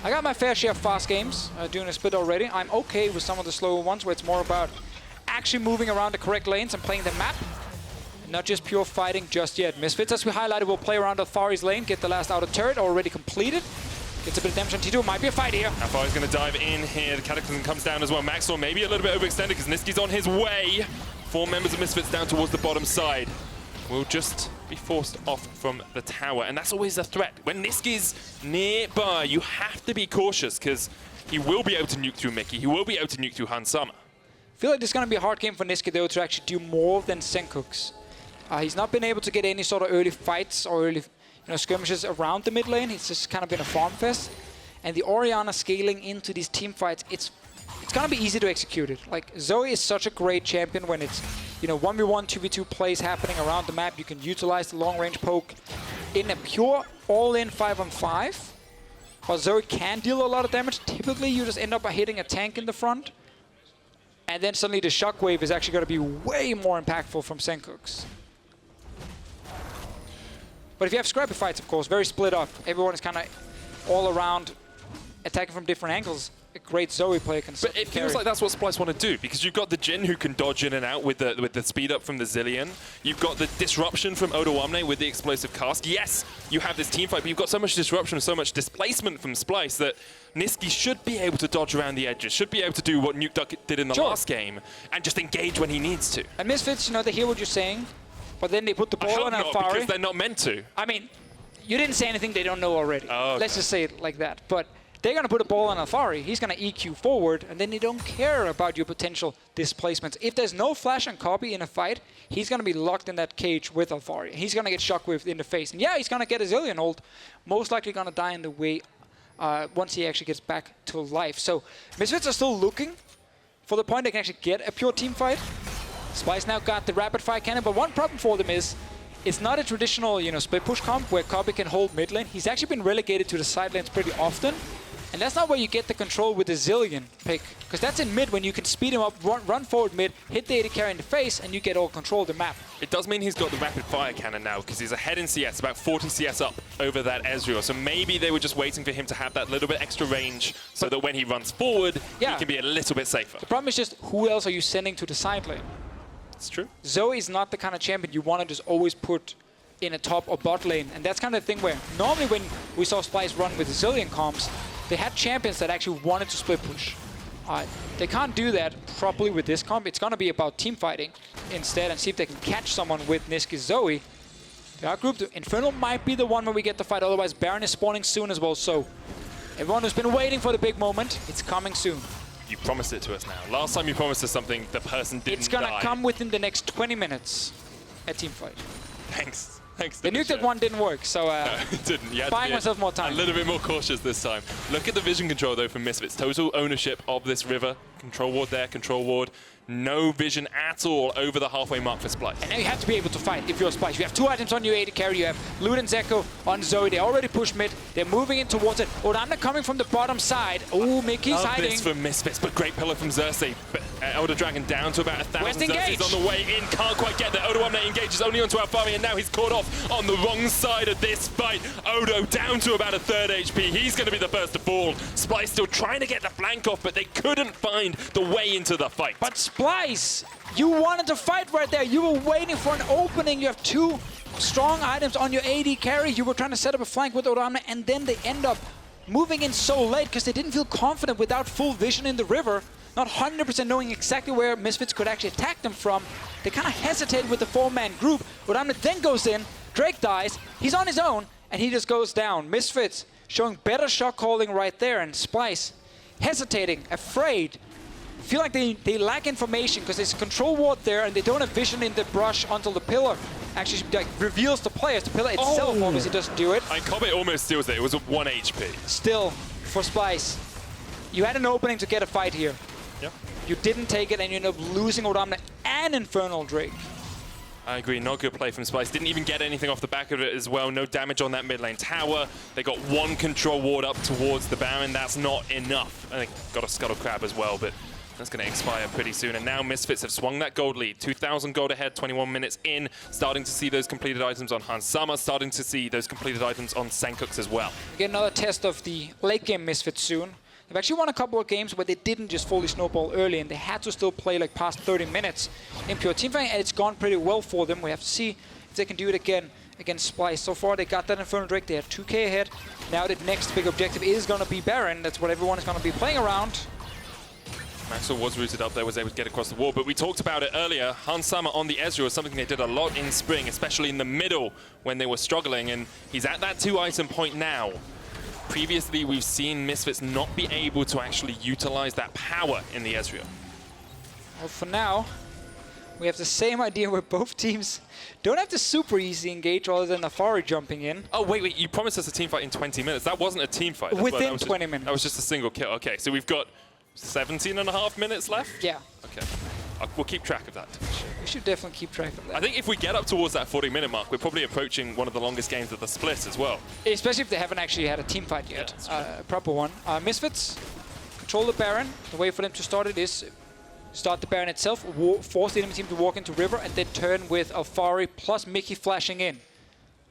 I got my fair share of fast games doing a split already. I'm okay with some of the slower ones where it's more about actually moving around the correct lanes and playing the map. Not just pure fighting just yet. Misfits, as we highlighted, will play around Alphari's lane, get the last outer turret already completed. Gets a bit of damage on T2. Might be a fight here. Alphari's going to dive in here. The Cataclysm comes down as well. Maxlore maybe a little bit overextended because Nisqy's on his way. 4 members of Misfits down towards the bottom side. Will just be forced off from the tower. And that's always a threat. When Nisqy's nearby, you have to be cautious because he will be able to nuke through Mikyx. He will be able to nuke through Handsummer. I feel like this is going to be a hard game for Nisqy, though, to actually do more than Sencux. He's not been able to get any sort of early fights or early skirmishes around the mid lane. It's just kind of been a farm fest. And the Orianna scaling into these team fights, it's going to be easy to execute it. Like, Zoe is such a great champion when it's 1v1, 2v2 plays happening around the map. You can utilize the long-range poke in a pure all-in 5-on-5. But Zoe can deal a lot of damage. Typically, you just end up by hitting a tank in the front. And then suddenly the shockwave is actually going to be way more impactful from Sencux. But if you have scrappy fights, of course, very split up. Everyone is kind of all around attacking from different angles. A great Zoe player can But it feels like that's what Splyce want to do, because you've got the Jhin who can dodge in and out with the speed up from the Zilean. You've got the disruption from Odoamne with the explosive cast. Yes, you have this team fight, but you've got so much disruption, so much displacement from Splyce that Nisqy should be able to dodge around the edges, should be able to do what Nuke Duck did in the last game, and just engage when he needs to. And Misfits, they hear what you're saying, but then they put the ball on Alphari. Because they're not meant to. I mean, you didn't say anything they don't know already. Oh, okay. Let's just say it like that. But they're going to put a ball on Alphari. He's going to EQ forward, and then they don't care about your potential displacements. If there's no flash on Kobbe in a fight, he's going to be locked in that cage with Alphari. He's going to get shockwaved in the face. And yeah, he's going to get a Zilean ult. Most likely going to die in the way once he actually gets back to life. So Misfits are still looking for the point they can actually get a pure team fight. Splyce now got the rapid fire cannon, but one problem for them is it's not a traditional, split push comp where Kobbe can hold mid lane. He's actually been relegated to the side lanes pretty often. And that's not where you get the control with the Zilean pick. Because that's in mid when you can speed him up, run forward mid, hit the AD carry in the face, and you get all control of the map. It does mean he's got the rapid fire cannon now, because he's ahead in CS, about 40 CS up over that Ezreal. So maybe they were just waiting for him to have that little bit extra range so that when he runs forward, he can be a little bit safer. The problem is just who else are you sending to the side lane? It's true. Zoe is not the kind of champion you want to just always put in a top or bot lane. And that's kind of the thing where normally when we saw Splyce run with the Zilean comps, they had champions that actually wanted to split push. They can't do that properly with this comp. It's going to be about team fighting instead and see if they can catch someone with Nisqy Zoe. They are grouped. Infernal might be the one where we get the fight. Otherwise, Baron is spawning soon as well. So everyone who's been waiting for the big moment, it's coming soon. You promised it to us now. Last time you promised us something, the person didn't die. It's going to come within the next 20 minutes, a team fight. Thanks. Thanks. The nuke that one didn't work, so No, it didn't. You had to buying be myself more time. A little bit more cautious this time. Look at the vision control though from Misfits. Total ownership of this river. Control ward there, control ward. No vision at all over the halfway mark for Splyce. And now you have to be able to fight if you're Splyce. You have 2 items on your AD carry. You have Lute and Zeko on Zoe. They already pushed mid. They're moving in towards it. Odoamne coming from the bottom side. Oh, Mikyx Love hiding. this from Misfits, but great pillar from Xerxe. But Elder Dragon down to about 1,000. West engage. Xerxe's on the way in, can't quite get there. Odoamne engages only onto Alphari, and now he's caught off on the wrong side of this fight. Odo down to about a 3rd HP. He's going to be the first to fall. Splyce still trying to get the flank off, but they couldn't find the way into the fight. But Splyce, you wanted to fight right there. You were waiting for an opening. You have 2 strong items on your AD carry. You were trying to set up a flank with Odoamne, and then they end up moving in so late because they didn't feel confident without full vision in the river. Not 100% knowing exactly where Misfits could actually attack them from. They kind of hesitated with the 4-man group. Odoamne then goes in, Drake dies, he's on his own, and he just goes down. Misfits showing better shot calling right there, and Splyce hesitating, afraid. Feel like they lack information because there's a control ward there and they don't have vision in the brush until the pillar actually like reveals the players. The pillar itself obviously doesn't do it. And Kobbe almost steals it. It was a 1 HP. Still, for Splyce, you had an opening to get a fight here. Yep. You didn't take it and you end up losing Odoamne and Infernal Drake. I agree, not good play from Splyce. Didn't even get anything off the back of it as well. No damage on that mid lane tower. They got 1 control ward up towards the Baron. That's not enough. I think got a Scuttle Crab as well, but that's going to expire pretty soon. And now Misfits have swung that gold lead. 2,000 gold ahead, 21 minutes in. Starting to see those completed items on Hansama. Starting to see those completed items on Sencux as well. We get another test of the late game Misfits soon. They've actually won a couple of games where they didn't just fully snowball early and they had to still play like past 30 minutes in pure teamfighting, and it's gone pretty well for them. We have to see if they can do it again against Splyce. So far they got that Infernal Drake, they have 2k ahead. Now the next big objective is going to be Baron. That's what everyone is going to be playing around. Maxlore was rooted up there, was able to get across the wall, but we talked about it earlier. Hansama on the Ezreal was something they did a lot in spring, especially in the middle when they were struggling, and he's at that 2-item point now. Previously, we've seen Misfits not be able to actually utilize that power in the Ezreal. Well, for now, we have the same idea where both teams don't have the super easy engage other than Alphari jumping in. Oh, wait, you promised us a team fight in 20 minutes. That wasn't a team fight. Within 20 minutes. That was just a single kill. Okay, so we've got 17.5 minutes left? Yeah. Okay. We'll keep track of that. We should definitely keep track of that. I think if we get up towards that 40-minute mark, we're probably approaching one of the longest games of the split as well. Especially if they haven't actually had a team fight yet, a proper one. Misfits control the Baron. The way for them to start it is start the Baron itself, force the enemy team to walk into river, and then turn with Alphari plus Mikyx flashing in.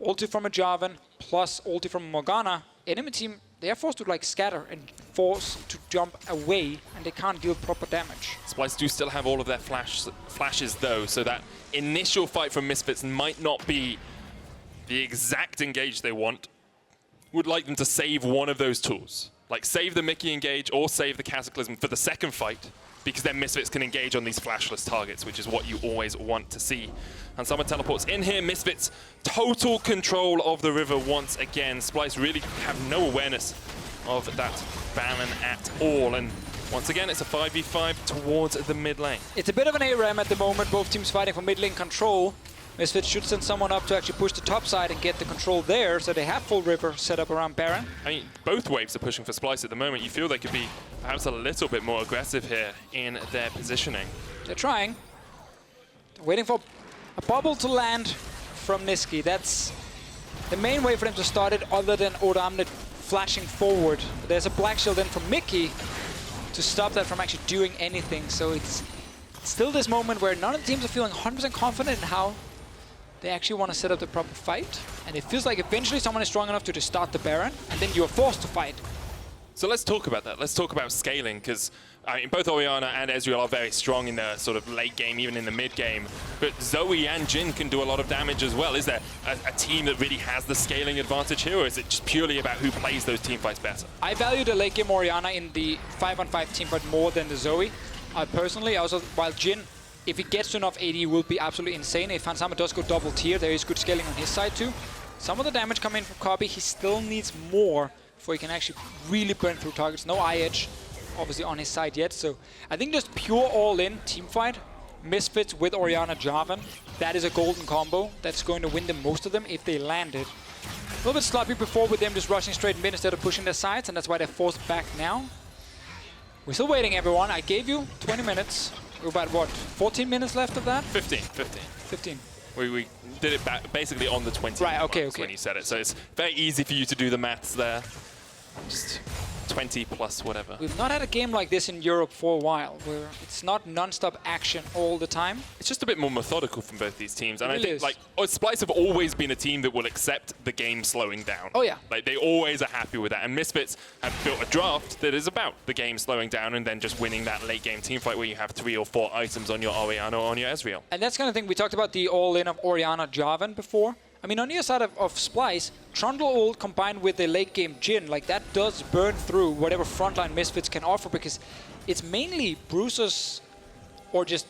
Ulti from a Jarvan plus ulti from a Morgana. Enemy team, they are forced to like scatter and forced to jump away, and they can't deal proper damage. Splyce do still have all of their flashes though, so that initial fight from Misfits might not be the exact engage they want. Would like them to save one of those tools. Like save the Mikyx engage or save the Cataclysm for the second fight, because then Misfits can engage on these flashless targets, which is what you always want to see. And Summer teleports in here. Misfits, total control of the river once again. Splyce really have no awareness of that Baron at all. And once again, it's a 5v5 towards the mid lane. It's a bit of an ARAM at the moment. Both teams fighting for mid lane control. Misfits should send someone up to actually push the top side and get the control there, so they have full river set up around Baron. I mean, both waves are pushing for Splyce at the moment. You feel they could be perhaps a little bit more aggressive here in their positioning. They're trying. They're waiting for a bubble to land from Nisqy. That's the main way for them to start it, other than Odoamne flashing forward. But there's a black shield in from Mikyx to stop that from actually doing anything. So it's still this moment where none of the teams are feeling 100% confident in how they actually want to set up the proper fight. And it feels like eventually someone is strong enough to just start the Baron, and then you are forced to fight. So let's talk about that. Let's talk about scaling, because I mean, both Orianna and Ezreal are very strong in the sort of late game, even in the mid game. But Zoe and Jhin can do a lot of damage as well. Is there a team that really has the scaling advantage here, or is it just purely about who plays those team fights better? I value the late game Orianna in the 5-on-5 team fight more than the Zoe. Personally, also, while Jhin, if he gets to enough AD, will be absolutely insane. If Hansama does go double tier, there is good scaling on his side too. Some of the damage coming in from Kobbe, he still needs more before he can actually really burn through targets. No eye edge, obviously, on his side yet. So I think just pure all-in team fight Misfits with Orianna Jarvan. That is a golden combo that's going to win them most of them if they land it. A little bit sloppy before with them just rushing straight mid instead of pushing their sides, and that's why they're forced back now. We're still waiting, everyone. I gave you 20 minutes. We're about, what, 14 minutes left of that? 15. We did it basically on the 20 right, okay. when you said it. So it's very easy for you to do the maths there. Just 20 plus whatever. We've not had a game like this in Europe for a while, where it's not non-stop action all the time. It's just a bit more methodical from both these teams. And It I think, is. like, Splyce have always been a team that will accept the game slowing down. Oh, yeah. Like, they always are happy with that. And Misfits have built a draft that is about the game slowing down and then just winning that late game team fight where you have 3 or 4 items on your Orianna or on your Ezreal. And that's kind of thing, we talked about the all-in of Orianna Jarvan before. I mean, on the other side of Splyce, Trundle ult combined with the late game Jhin, like that does burn through whatever frontline Misfits can offer, because it's mainly bruisers or just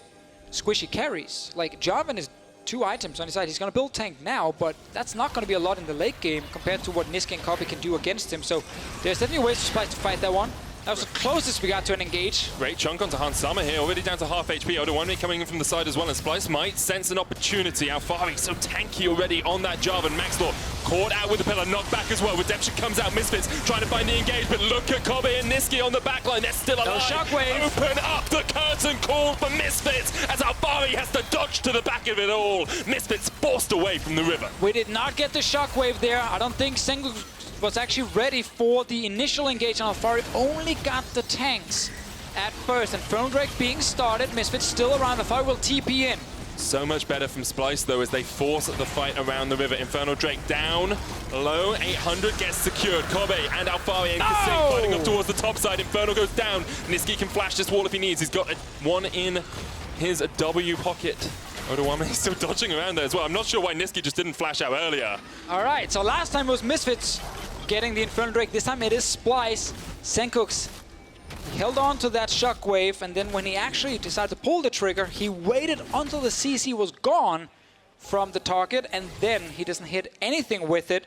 squishy carries. Like Jarvan is 2 items on his side. He's going to build tank now, but that's not going to be a lot in the late game compared to what Nisqy and Kobbe can do against him. So there's definitely ways for Splyce to fight that one. That was the closest we got to an engage. Great chunk onto Hansama here, already down to half HP. Odoamne coming in from the side as well, and Splyce might sense an opportunity. Alphari so tanky already on that Jarvan. Maxlore caught out with the pillar, knocked back as well. Redemption comes out, Misfits trying to find the engage, but look at Kobbe and Nisqy on the backline. They're still alive. Shockwave. Open up the curtain call for Misfits as Alphari has to dodge to the back of it all. Misfits forced away from the river. We did not get the shockwave there. I don't think Sencux was actually ready for the initial engage on Alphari. Only got the tanks at first. Infernal Drake being started. Misfits still around. Alphari will TP in. So much better from Splyce, though, as they force the fight around the river. Infernal Drake down low. 800 gets secured. Kobbe and Alphari and kaSing fighting up towards the top side. Infernal goes down. Nisqy can flash this wall if he needs. He's got one in his W pocket. Odoamne is still dodging around there as well. I'm not sure why Nisqy just didn't flash out earlier. All right, so last time it was Misfits getting the Infernal Drake. This time it is Splyce. Sencux held on to that shockwave, and then when he actually decided to pull the trigger, he waited until the CC was gone from the target, and then he doesn't hit anything with it.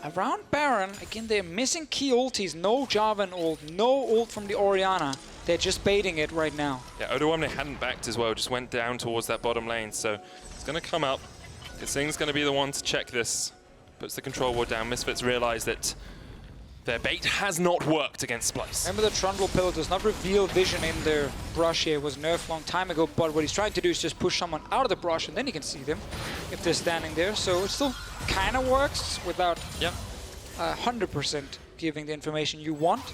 Around Baron, again, they're missing key ultis. No Jarvan ult, no ult from the Orianna. They're just baiting it right now. Yeah, Odoamne hadn't backed as well, just went down towards that bottom lane, so it's going to come up. kaSing's going to be the one to check this. Puts the control ward down. Misfits realize that their bait has not worked against Splyce. Remember, the Trundle pillar does not reveal vision in their brush here. It was nerfed a long time ago, but what he's trying to do is just push someone out of the brush, and then you can see them if they're standing there. So it still kind of works without 100% giving the information you want.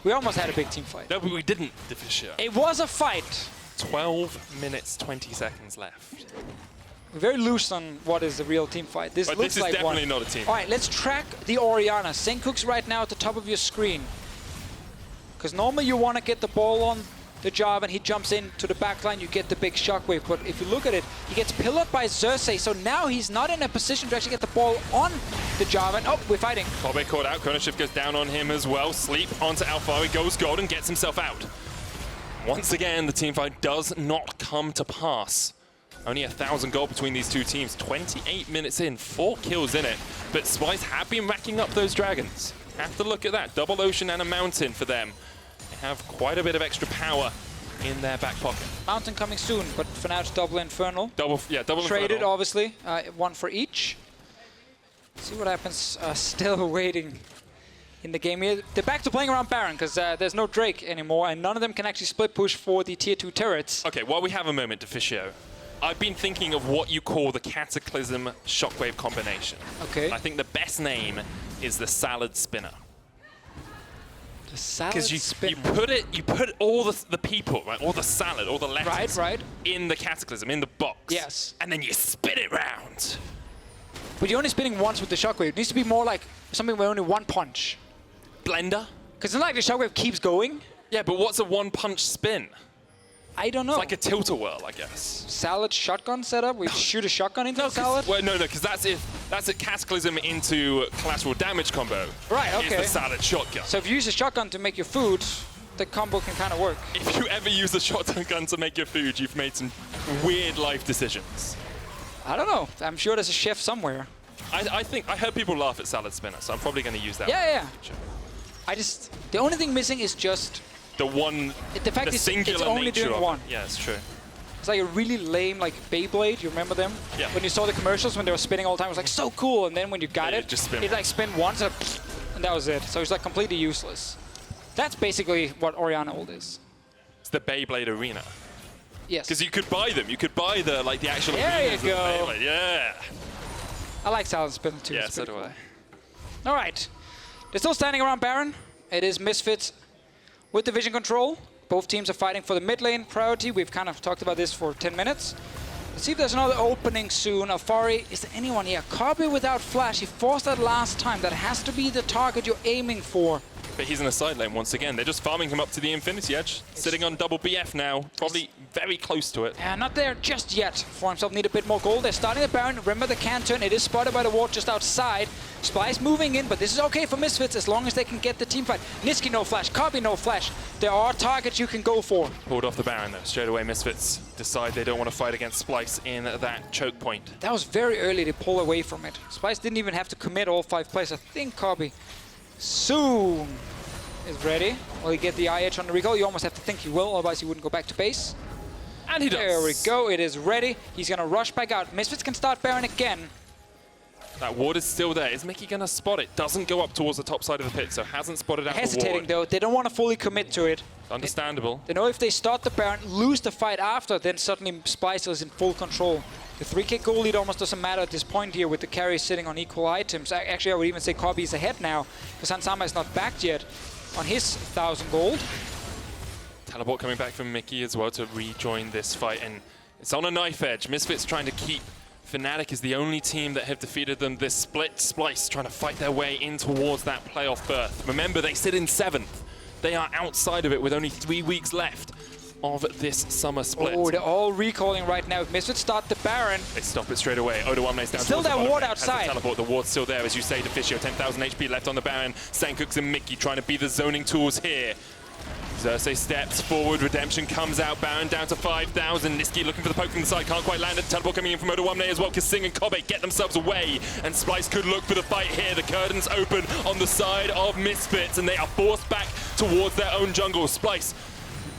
We almost had a big team fight. No, but we didn't, Deficio. It was a fight. 12 minutes, 20 seconds left. We're very loose on what is the real team fight. This looks is like definitely one. not a team. All right, let's track the Orianna. Sencux right now at the top of your screen. Because normally you want to get the ball on the Jarvan, he jumps in to the backline, you get the big shockwave. But if you look at it, he gets pillared by Xerxe, so now he's not in a position to actually get the ball on the Jarvan. Oh, we're fighting. Kobbe caught out, Chrono Shift goes down on him as well. Sleep onto Alphari, goes gold and gets himself out. Once again, the team fight does not come to pass. Only 1,000 gold between these two teams. 28 minutes in, 4 kills in it. But Splyce have been racking up those dragons. Have to look at that. Double ocean and a mountain for them. They have quite a bit of extra power in their back pocket. Mountain coming soon, but for now it's double Infernal. Double Traded, Infernal. obviously. One for each. See what happens. Still waiting in the game here. They're back to playing around Baron, because there's no Drake anymore, and none of them can actually split push for the tier 2 turrets. Okay, while we have a moment, Deficio, I've been thinking of what you call the Cataclysm Shockwave combination. Okay. I think the best name is the Salad Spinner. The salad Because you spinner. put all the people, right, all the salad, all the letters Right. in the Cataclysm, in the box. Yes. And then you spin it round. But you're only spinning once with the shockwave. It needs to be more like something where only one punch. Blender? Because it's not like the shockwave keeps going. Yeah, but what's a one-punch spin? I don't know. It's like a tilt-a-whirl, I guess. Salad shotgun setup? We shoot a shotgun into the salad? Well, no, because that's a Cataclysm into collateral damage combo. Right, okay. It's the salad shotgun. So if you use a shotgun to make your food, the combo can kind of work. If you ever use a shotgun to make your food, you've made some weird life decisions. I don't know. I'm sure there's a chef somewhere. I heard people laugh at salad spinner, so I'm probably going to use that. Yeah. Sure. The only thing missing is just the singular it's only nature doing of one. it. Yeah, it's true. It's like a really lame like Beyblade. You remember them? Yeah. When you saw the commercials when they were spinning all the time, it was like so cool. And then when you got Yeah, it, just spin it like spin once and that was it. So it's like completely useless. That's basically what Orianna ult is. It's the Beyblade arena. Yes. Because you could buy them. You could buy the actual There arenas you of go. Beyblade. Yeah. I like Silent Spin too. Yeah, It's so pretty do cool. I. All right. They're still standing around Baron. It is Misfits with the vision control. Both teams are fighting for the mid lane priority. We've kind of talked about this for 10 minutes. Let's see if there's another opening soon. Alphari, is there anyone here? Kobbe without flash. He forced that last time. That has to be the target you're aiming for. But he's in the side lane once again. They're just farming him up to the Infinity Edge. Sitting on double BF now. Probably very close to it. Not there just yet. For himself, need a bit more gold. They're starting the Baron. Remember the can turn. It is spotted by the ward just outside. Splyce moving in, but this is okay for Misfits as long as they can get the team fight. Nisqy no flash. Kobbe no flash. There are targets you can go for. Pulled off the Baron though. Straight away Misfits decide they don't want to fight against Splyce in that choke point. That was very early to pull away from it. Splyce didn't even have to commit all 5 plays. I think Kobbe soon is ready. Will he get the IH on the recall? You almost have to think he will, otherwise he wouldn't go back to base. And he does. There we go. It is ready. He's going to rush back out. Misfits can start Baron again. That ward is still there. Is Mikyx going to spot it? Doesn't go up towards the top side of the pit, so hasn't spotted out the Hesitating ward. though. They don't want to fully commit to it. Understandable. They know if they start the Baron, lose the fight after, then suddenly Splyce is in full control. The 3k goal lead almost doesn't matter at this point here with the carries sitting on equal items. Actually, I would even say Kobbe is ahead now because Hansama is not backed yet on his 1,000 gold. Teleport coming back from Mikyx as well to rejoin this fight, and it's on a knife edge. Misfits trying to keep. Fnatic is the only team that have defeated them this split. Splyce trying to fight their way in towards that playoff berth. Remember, they sit in 7th. They are outside of it with only 3 weeks left of this summer split. Oh, they're all recalling right now. If Misfits start the Baron, They stop it straight away. Odoamne's down still towards the that bottom ward lane. Has the outside. Teleport. The ward's still there, as you say. Deficio, 10,000 HP left on the Baron. Sencux and Mikyx trying to be the zoning tools here. Xerxe steps forward, Redemption comes out, Baron down to 5,000. Nisqy looking for the poke from the side, can't quite land it. Teleport coming in from Odoamne as well. kaSing and Kobbe get themselves away, and Splyce could look for the fight here. The curtains open on the side of Misfits, and they are forced back towards their own jungle. Splyce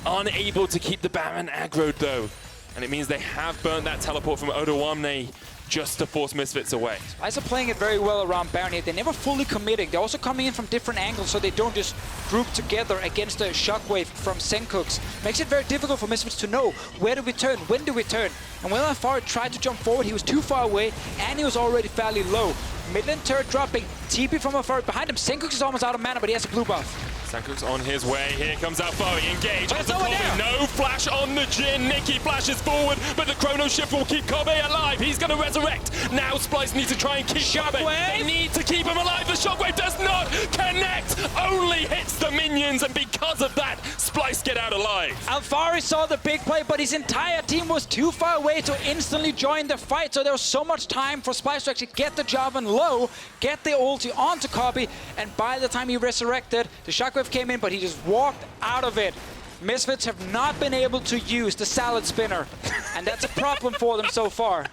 unable to keep the Baron aggroed though, and it means they have burnt that teleport from Odoamne just to force Misfits away. Splyce are playing it very well around Baron here. They're never fully committing. They're also coming in from different angles so they don't just group together against a shockwave from Sencux. Makes it very difficult for Misfits to know where do we turn, when do we turn. And when Alphari tried to jump forward, he was too far away and he was already fairly low. Midland turret dropping, TP from Alphari behind him. Sencux is almost out of mana, but he has a blue buff. Sencux on his way. Here comes Alphari. Engage. But it's over there. No flash on the Jhin. Nisqy flashes forward, but the Chrono Shift will keep Kobbe alive. He's going to resurrect. Now Splyce needs to try and keep Kobbe. They need to keep him alive. The Shockwave does not connect. Only hits the minions, and because of that, Splyce get out alive. Alphari saw the big play, but his entire team was too far away to instantly join the fight. So there was so much time for Splyce to actually get the Jarvan low, get the ulti onto Kobbe, and by the time he resurrected, the Shockwave came in, but he just walked out of it. Misfits have not been able to use the salad spinner, and that's a problem for them so far.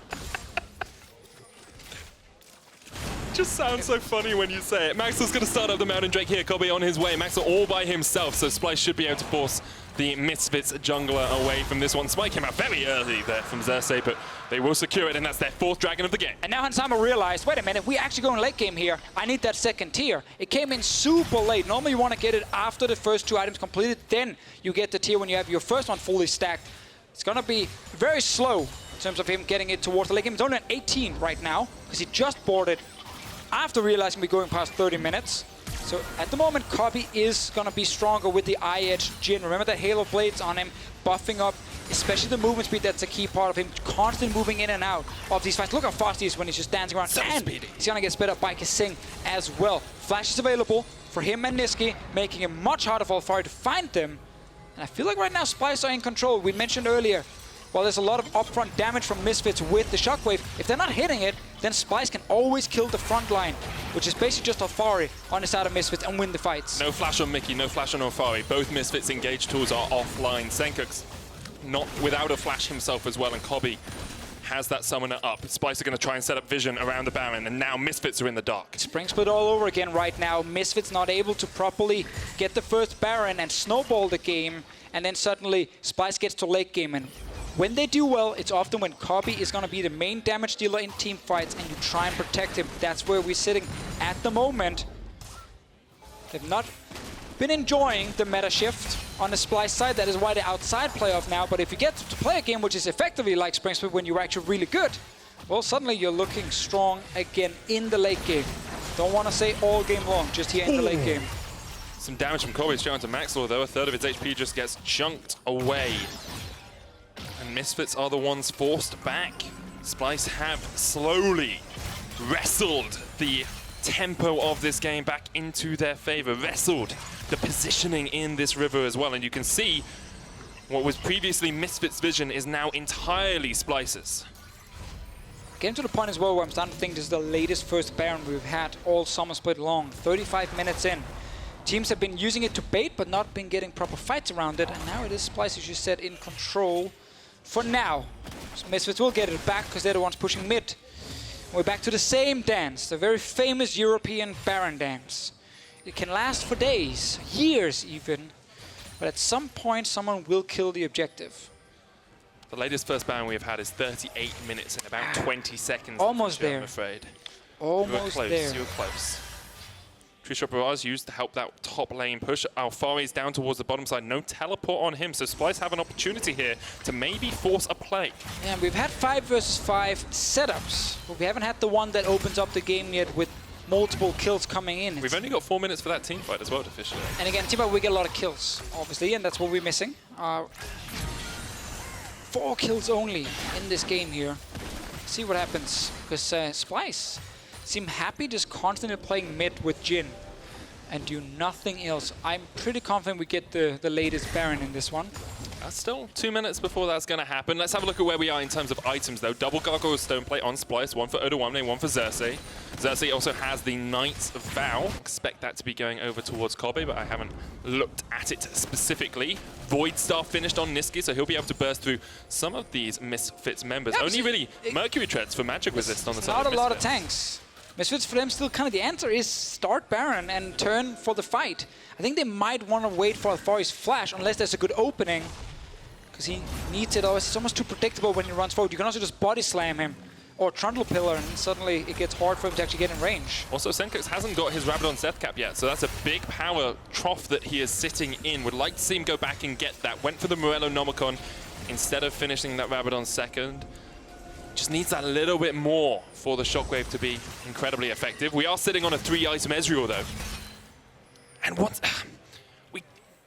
Just sounds so funny when you say it. Maxlore's going to start up the Mountain Drake here. Kobbe on his way. Maxlore all by himself, so Splyce should be able to force the Misfits jungler away from this one. Spike came out very early there from Xerxe, but they will secure it, and that's their 4th dragon of the game. And now Hansama realized, wait a minute, we actually going late game here. I need that 2nd tier. It came in super late. Normally you want to get it after the first 2 items completed, then you get the tier when you have your first one fully stacked. It's going to be very slow in terms of him getting it towards the late game. He's only at 18 right now, because he just bought it after realizing we're going past 30 minutes. So at the moment, Kobbe is going to be stronger with the IH Jhin. Remember that Halo Blades on him, buffing up, especially the movement speed. That's a key part of him, constantly moving in and out of these fights. Look how fast he is when he's just dancing around. So and speedy. He's going to get sped up by kaSing as well. Flash is available for him and Nisqy, making it much harder for Alphari to find them. And I feel like right now Splyce are in control. We mentioned earlier, while there's a lot of upfront damage from Misfits with the Shockwave, if they're not hitting it, then Splyce can always kill the front line, which is basically just Alphari on the side of Misfits, and win the fights. No flash on Mikyx, no flash on Alphari. Both Misfits engage tools are offline. Sencux not without a flash himself as well, and Kobbe has that summoner up. Splyce are going to try and set up vision around the Baron, and now Misfits are in the dark. Spring Split all over again right now. Misfits not able to properly get the first Baron and snowball the game, and then suddenly Splyce gets to late game. And when they do well, it's often when Kobbe is going to be the main damage dealer in team fights, and you try and protect him. That's where we're sitting at the moment. They've not been enjoying the meta shift on the Splyce side. That is why they're outside playoff now. But if you get to play a game which is effectively like Spring Split when you're actually really good, well, suddenly you're looking strong again in the late game. Don't want to say all game long, just here in the late game. Some damage from Kobbe straight onto Maxlore, though. A third of his HP just gets chunked away. And Misfits are the ones forced back. Splyce have slowly wrestled the tempo of this game back into their favor, wrestled the positioning in this river as well. And you can see what was previously Misfits' vision is now entirely Splyce's. Getting to the point as well where I'm starting to think this is the latest first Baron we've had all Summer Split long. 35 minutes in. Teams have been using it to bait, but not been getting proper fights around it. And now it is Splyce, as you said, in control for now. So Misfits will get it back because they're the ones pushing mid. We're back to the same dance, the very famous European Baron dance. It can last for days, years even, but at some point someone will kill the objective. The latest first Baron we've had is 38 minutes and about 20 seconds. Almost there. I'm afraid. Almost there. You were close. Trishop was used to help that top lane push. Alphari's down towards the bottom side. No teleport on him, so Splyce have an opportunity here to maybe force a play. Yeah, we've had 5 versus 5 setups, but we haven't had the one that opens up the game yet with multiple kills coming in. We've only got 4 minutes for that team fight as well, Deficio. And again, team fight, we get a lot of kills, obviously, and that's what we're missing. 4 kills only in this game here. See what happens, because Splyce seem happy just constantly playing mid with Jhin and do nothing else. I'm pretty confident we get the latest Baron in this one. That's still 2 minutes before that's going to happen. Let's have a look at where we are in terms of items, though. Double Gargoyle Stoneplate on Splyce, one for Odoamne, one for Xerxe. Xerxe also has the Knight's Vow. Expect that to be going over towards Kobbe, but I haven't looked at it specifically. Void Star finished on Nisqy, so he'll be able to burst through some of these Misfits members. Yeah, only really Mercury Treads for magic resist on the side of Not a lot of Misfits. tanks. Misfits for them still kind of the answer is start Baron and turn for the fight. I think they might want to wait for Alphari's flash unless there's a good opening, because he needs it. Otherwise, it's almost too predictable when he runs forward. You can also just body slam him or Trundle Pillar, and suddenly it gets hard for him to actually get in range. Also, Sencux hasn't got his Rabadon Death Cap yet, so that's a big power trough that he is sitting in. Would like to see him go back and get that. Went for the Morello Nomicon instead of finishing that Rabadon second. Just needs that little bit more for the Shockwave to be incredibly effective. We are sitting on a 3-item Ezreal, though. And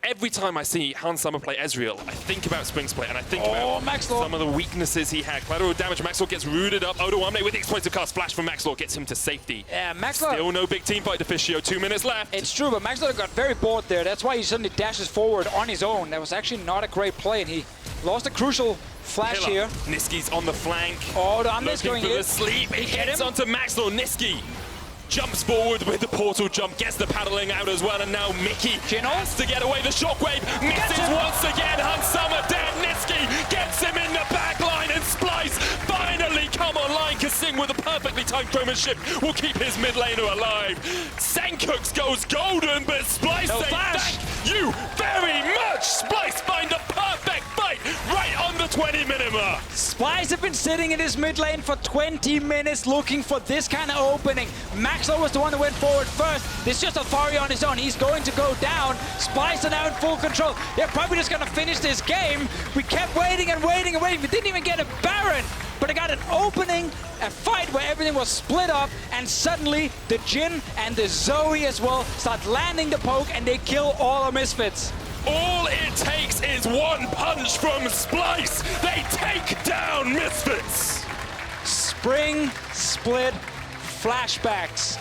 every time I see Hans Summer play Ezreal, I think about Spring Split, and I think about Maxlore. some of the weaknesses he had. Collateral damage, Maxlore gets rooted up. Odoamne with the explosive cast flash from Maxlore gets him to safety. Yeah, Maxlore. Still no big team fight, Deficio. 2 minutes left. It's true, but Maxlore got very bored there. That's why he suddenly dashes forward on his own. That was actually not a great play, and he lost a crucial flash here. Nisqy's on the flank. Oh, the Analyst going for in. the sleep. It Get gets him. onto Maxlore. Nisqy jumps forward with the portal jump, gets the paddling out as well, and now Mikyx Jhin has to get away. The Shockwave misses once again. Hans Summer dead. Nisqy gets him in the back line, and Splyce finally come online. kaSing with a perfectly timed Chroman shift will keep his mid laner alive. Sencux goes golden, but Splyce No say flash. thank you very much. Splyce find the perfect fight right on the 20-minute mark. Splyce have been sitting in his mid lane for 20 minutes looking for this kind of opening. Maxlore was the one that went forward first. This is just Alphari on his own. He's going to go down. Splyce are now in full control. They're probably just going to finish this game. We kept waiting and waiting and waiting. We didn't even get a Baron, but I got an opening, a fight where everything was split up, and suddenly the Jhin and the Zoe as well start landing the poke, and they kill all our Misfits. All it takes is one punch from Splyce. They take down Misfits. Spring Split flashbacks.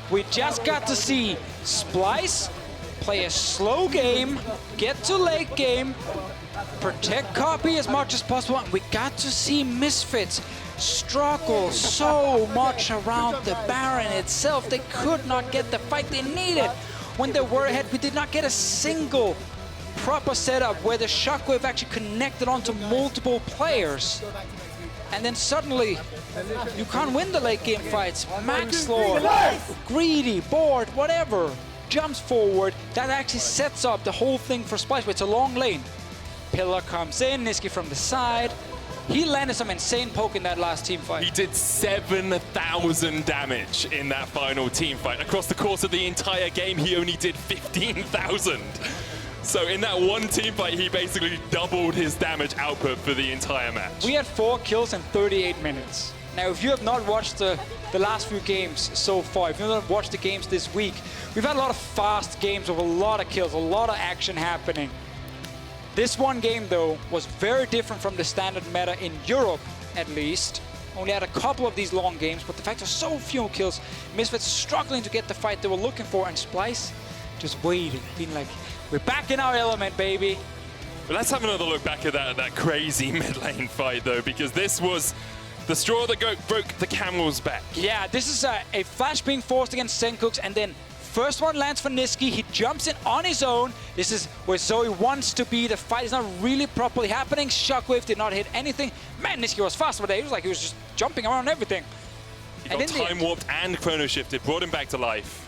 We just got to see Splyce play a slow game, get to late game, protect Kobbe as much as possible, and we got to see Misfits struggle so much around the Baron itself. They could not get the fight they needed. When they were ahead, we did not get a single proper setup where the Shockwave actually connected onto multiple players. and then suddenly you can't win the late game fights. Maxlore, greedy, bored, whatever, jumps forward. That actually sets up the whole thing for Splyce. It's a long lane. Pillar comes in, Nisqy from the side. He landed some insane poke in that last team fight. He did 7,000 damage in that final team fight. Across the course of the entire game, he only did 15,000. So in that one team fight, he basically doubled his damage output for the entire match. We had 4 kills in 38 minutes. Now, if you have not watched the last few games so far, if you have not watched the games this week, we've had a lot of fast games with a lot of kills, a lot of action happening. This one game, though, was very different from the standard meta in Europe, at least. Only had a couple of these long games, but the fact there's so few kills, Misfits struggling to get the fight they were looking for, and Splyce just waiting, being like, we're back in our element, baby. But let's have another look back at that crazy mid lane fight, though, because this was the straw that broke the camel's back. Yeah, this is a flash being forced against Sencux, and then first one lands for Nisqy. He jumps in on his own. This is where Zoe wants to be. The fight is not really properly happening. Shockwave did not hit anything. Man, Nisqy was fast, but it was like he was just jumping around everything. He got time warped and chrono shifted, brought him back to life.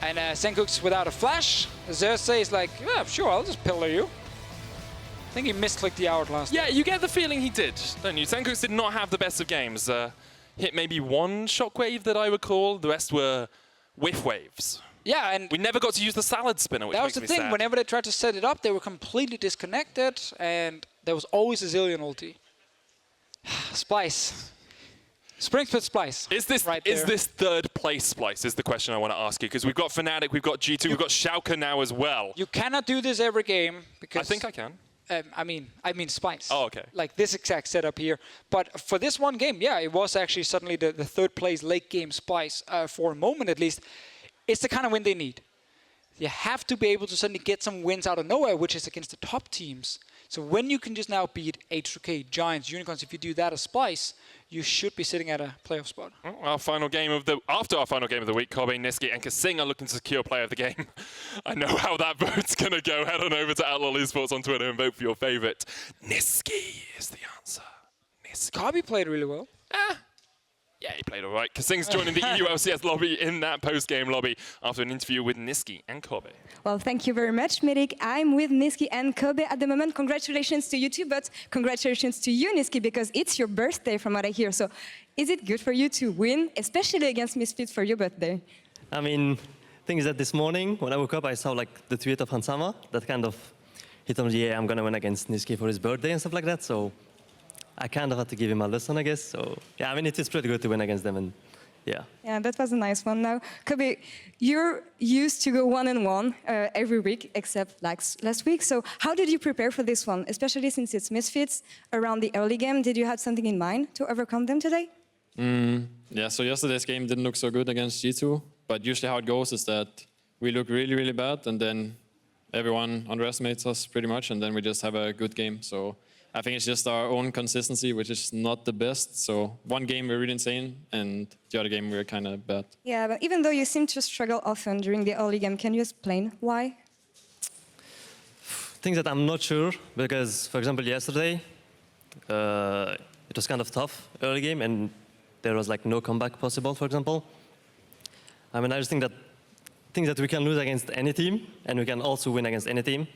And Sencux without a flash. Xerxe is like, yeah, sure, I'll just pillar you. I think he misclicked the hourglass. Yeah, you get the feeling he did, don't you? Sencux did not have the best of games. Hit maybe one shockwave that I recall. The rest were whiff waves. Yeah, and we never got to use the salad spinner, which that was makes the me thing. sad. Whenever they tried to set it up, they were completely disconnected, and there was always a Zilean ulti. Splyce. Spring Split Splyce. Is this third place Splyce is the question I want to ask you, because we've got Fnatic, we've got G2, we've got Schalke now as well. You cannot do this every game because I think I can. I mean Splyce. Oh, okay. Like this exact setup here. But for this one game, yeah, it was actually suddenly the third place late game Splyce for a moment at least. It's the kind of win they need. You have to be able to suddenly get some wins out of nowhere, which is against the top teams. So when you can just now beat H2K, Giants, Unicorns, if you do that as Splyce, you should be sitting at a playoff spot. Well, after our final game of the week, Kobbe, Nisqy, and kaSing are looking to secure player of the game. I know how that vote's going to go. Head on over to Esports on Twitter and vote for your favorite. Nisqy is the answer. Nisqy. Kobbe played really well. Yeah, he played all right. kaSing's joining the EU LCS lobby in that post-game lobby after an interview with Nisqy and Kobbe. Well, thank you very much, Mikyx. I'm with Nisqy and Kobbe at the moment. Congratulations to you two, but congratulations to you, Nisqy, because it's your birthday from what I hear. So is it good for you to win, especially against Misfits for your birthday? I mean, thing is that this morning, when I woke up, I saw like the tweet of Hansama that kind of hit on, yeah, I'm going to win against Nisqy for his birthday and stuff like that. So I kind of had to give him a lesson, I guess. So yeah, I mean, it is pretty good to win against them, and yeah. Yeah, that was a nice one. Now, Kobbe, you're used to go 1-1 every week, except like last week. So how did you prepare for this one, especially since it's Misfits around the early game? Did you have something in mind to overcome them today? Yeah, so yesterday's game didn't look so good against G2, but usually how it goes is that we look really, really bad, and then everyone underestimates us pretty much, and then we just have a good game. So I think it's just our own consistency, which is not the best. So one game we're really insane, and the other game we're kind of bad. Yeah, but even though you seem to struggle often during the early game, can you explain why? Things that I'm not sure, because, for example, yesterday, it was kind of tough early game, and there was like no comeback possible, for example. I mean, I just think that we can lose against any team, and we can also win against any team.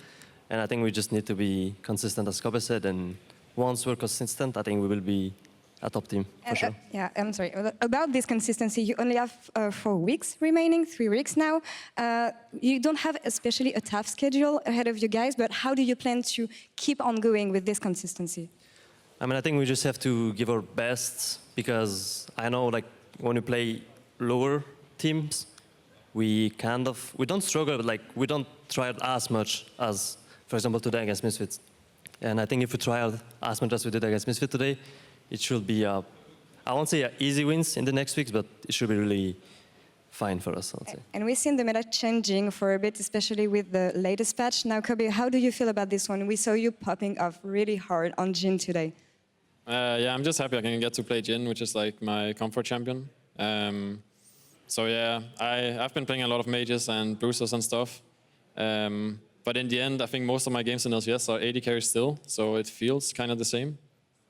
And I think we just need to be consistent, as Kobbe said, and once we're consistent, I think we will be a top team, for sure. Yeah, I'm sorry. About this consistency, you only have 4 weeks remaining, 3 weeks now. You don't have especially a tough schedule ahead of you guys, but how do you plan to keep on going with this consistency? I mean, I think we just have to give our best, because I know, like, when we play lower teams, we don't struggle, but like, we don't try as much as, for example, today against Misfits. And I think if we try out as much as we did against Misfits today, it should be, I won't say easy wins in the next weeks, but it should be really fine for us, I'd say. And we've seen the meta changing for a bit, especially with the latest patch. Now, Kobbe, how do you feel about this one? We saw you popping off really hard on Jhin today. Yeah, I'm just happy I can get to play Jhin, which is like my comfort champion. So yeah, I've been playing a lot of mages and boosters and stuff. But in the end, I think most of my games in LCS are AD carries still, so it feels kind of the same.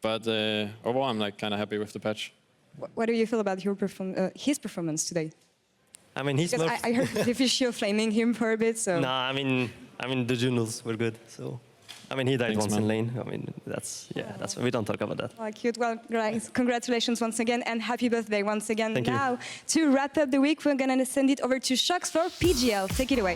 But overall, I'm like kind of happy with the patch. What do you feel about your his performance today? I mean, he's Because I heard Deficio flaming him for a bit, so... No, I mean the Junos were good. So, I mean, he died Thanks, once man. in lane. I mean, that's we don't talk about that. Oh, cute. Well, guys, congratulations once again, and happy birthday once again. Thank you. Now, to wrap up the week, we're going to send it over to Sjokz for PGL. Take it away.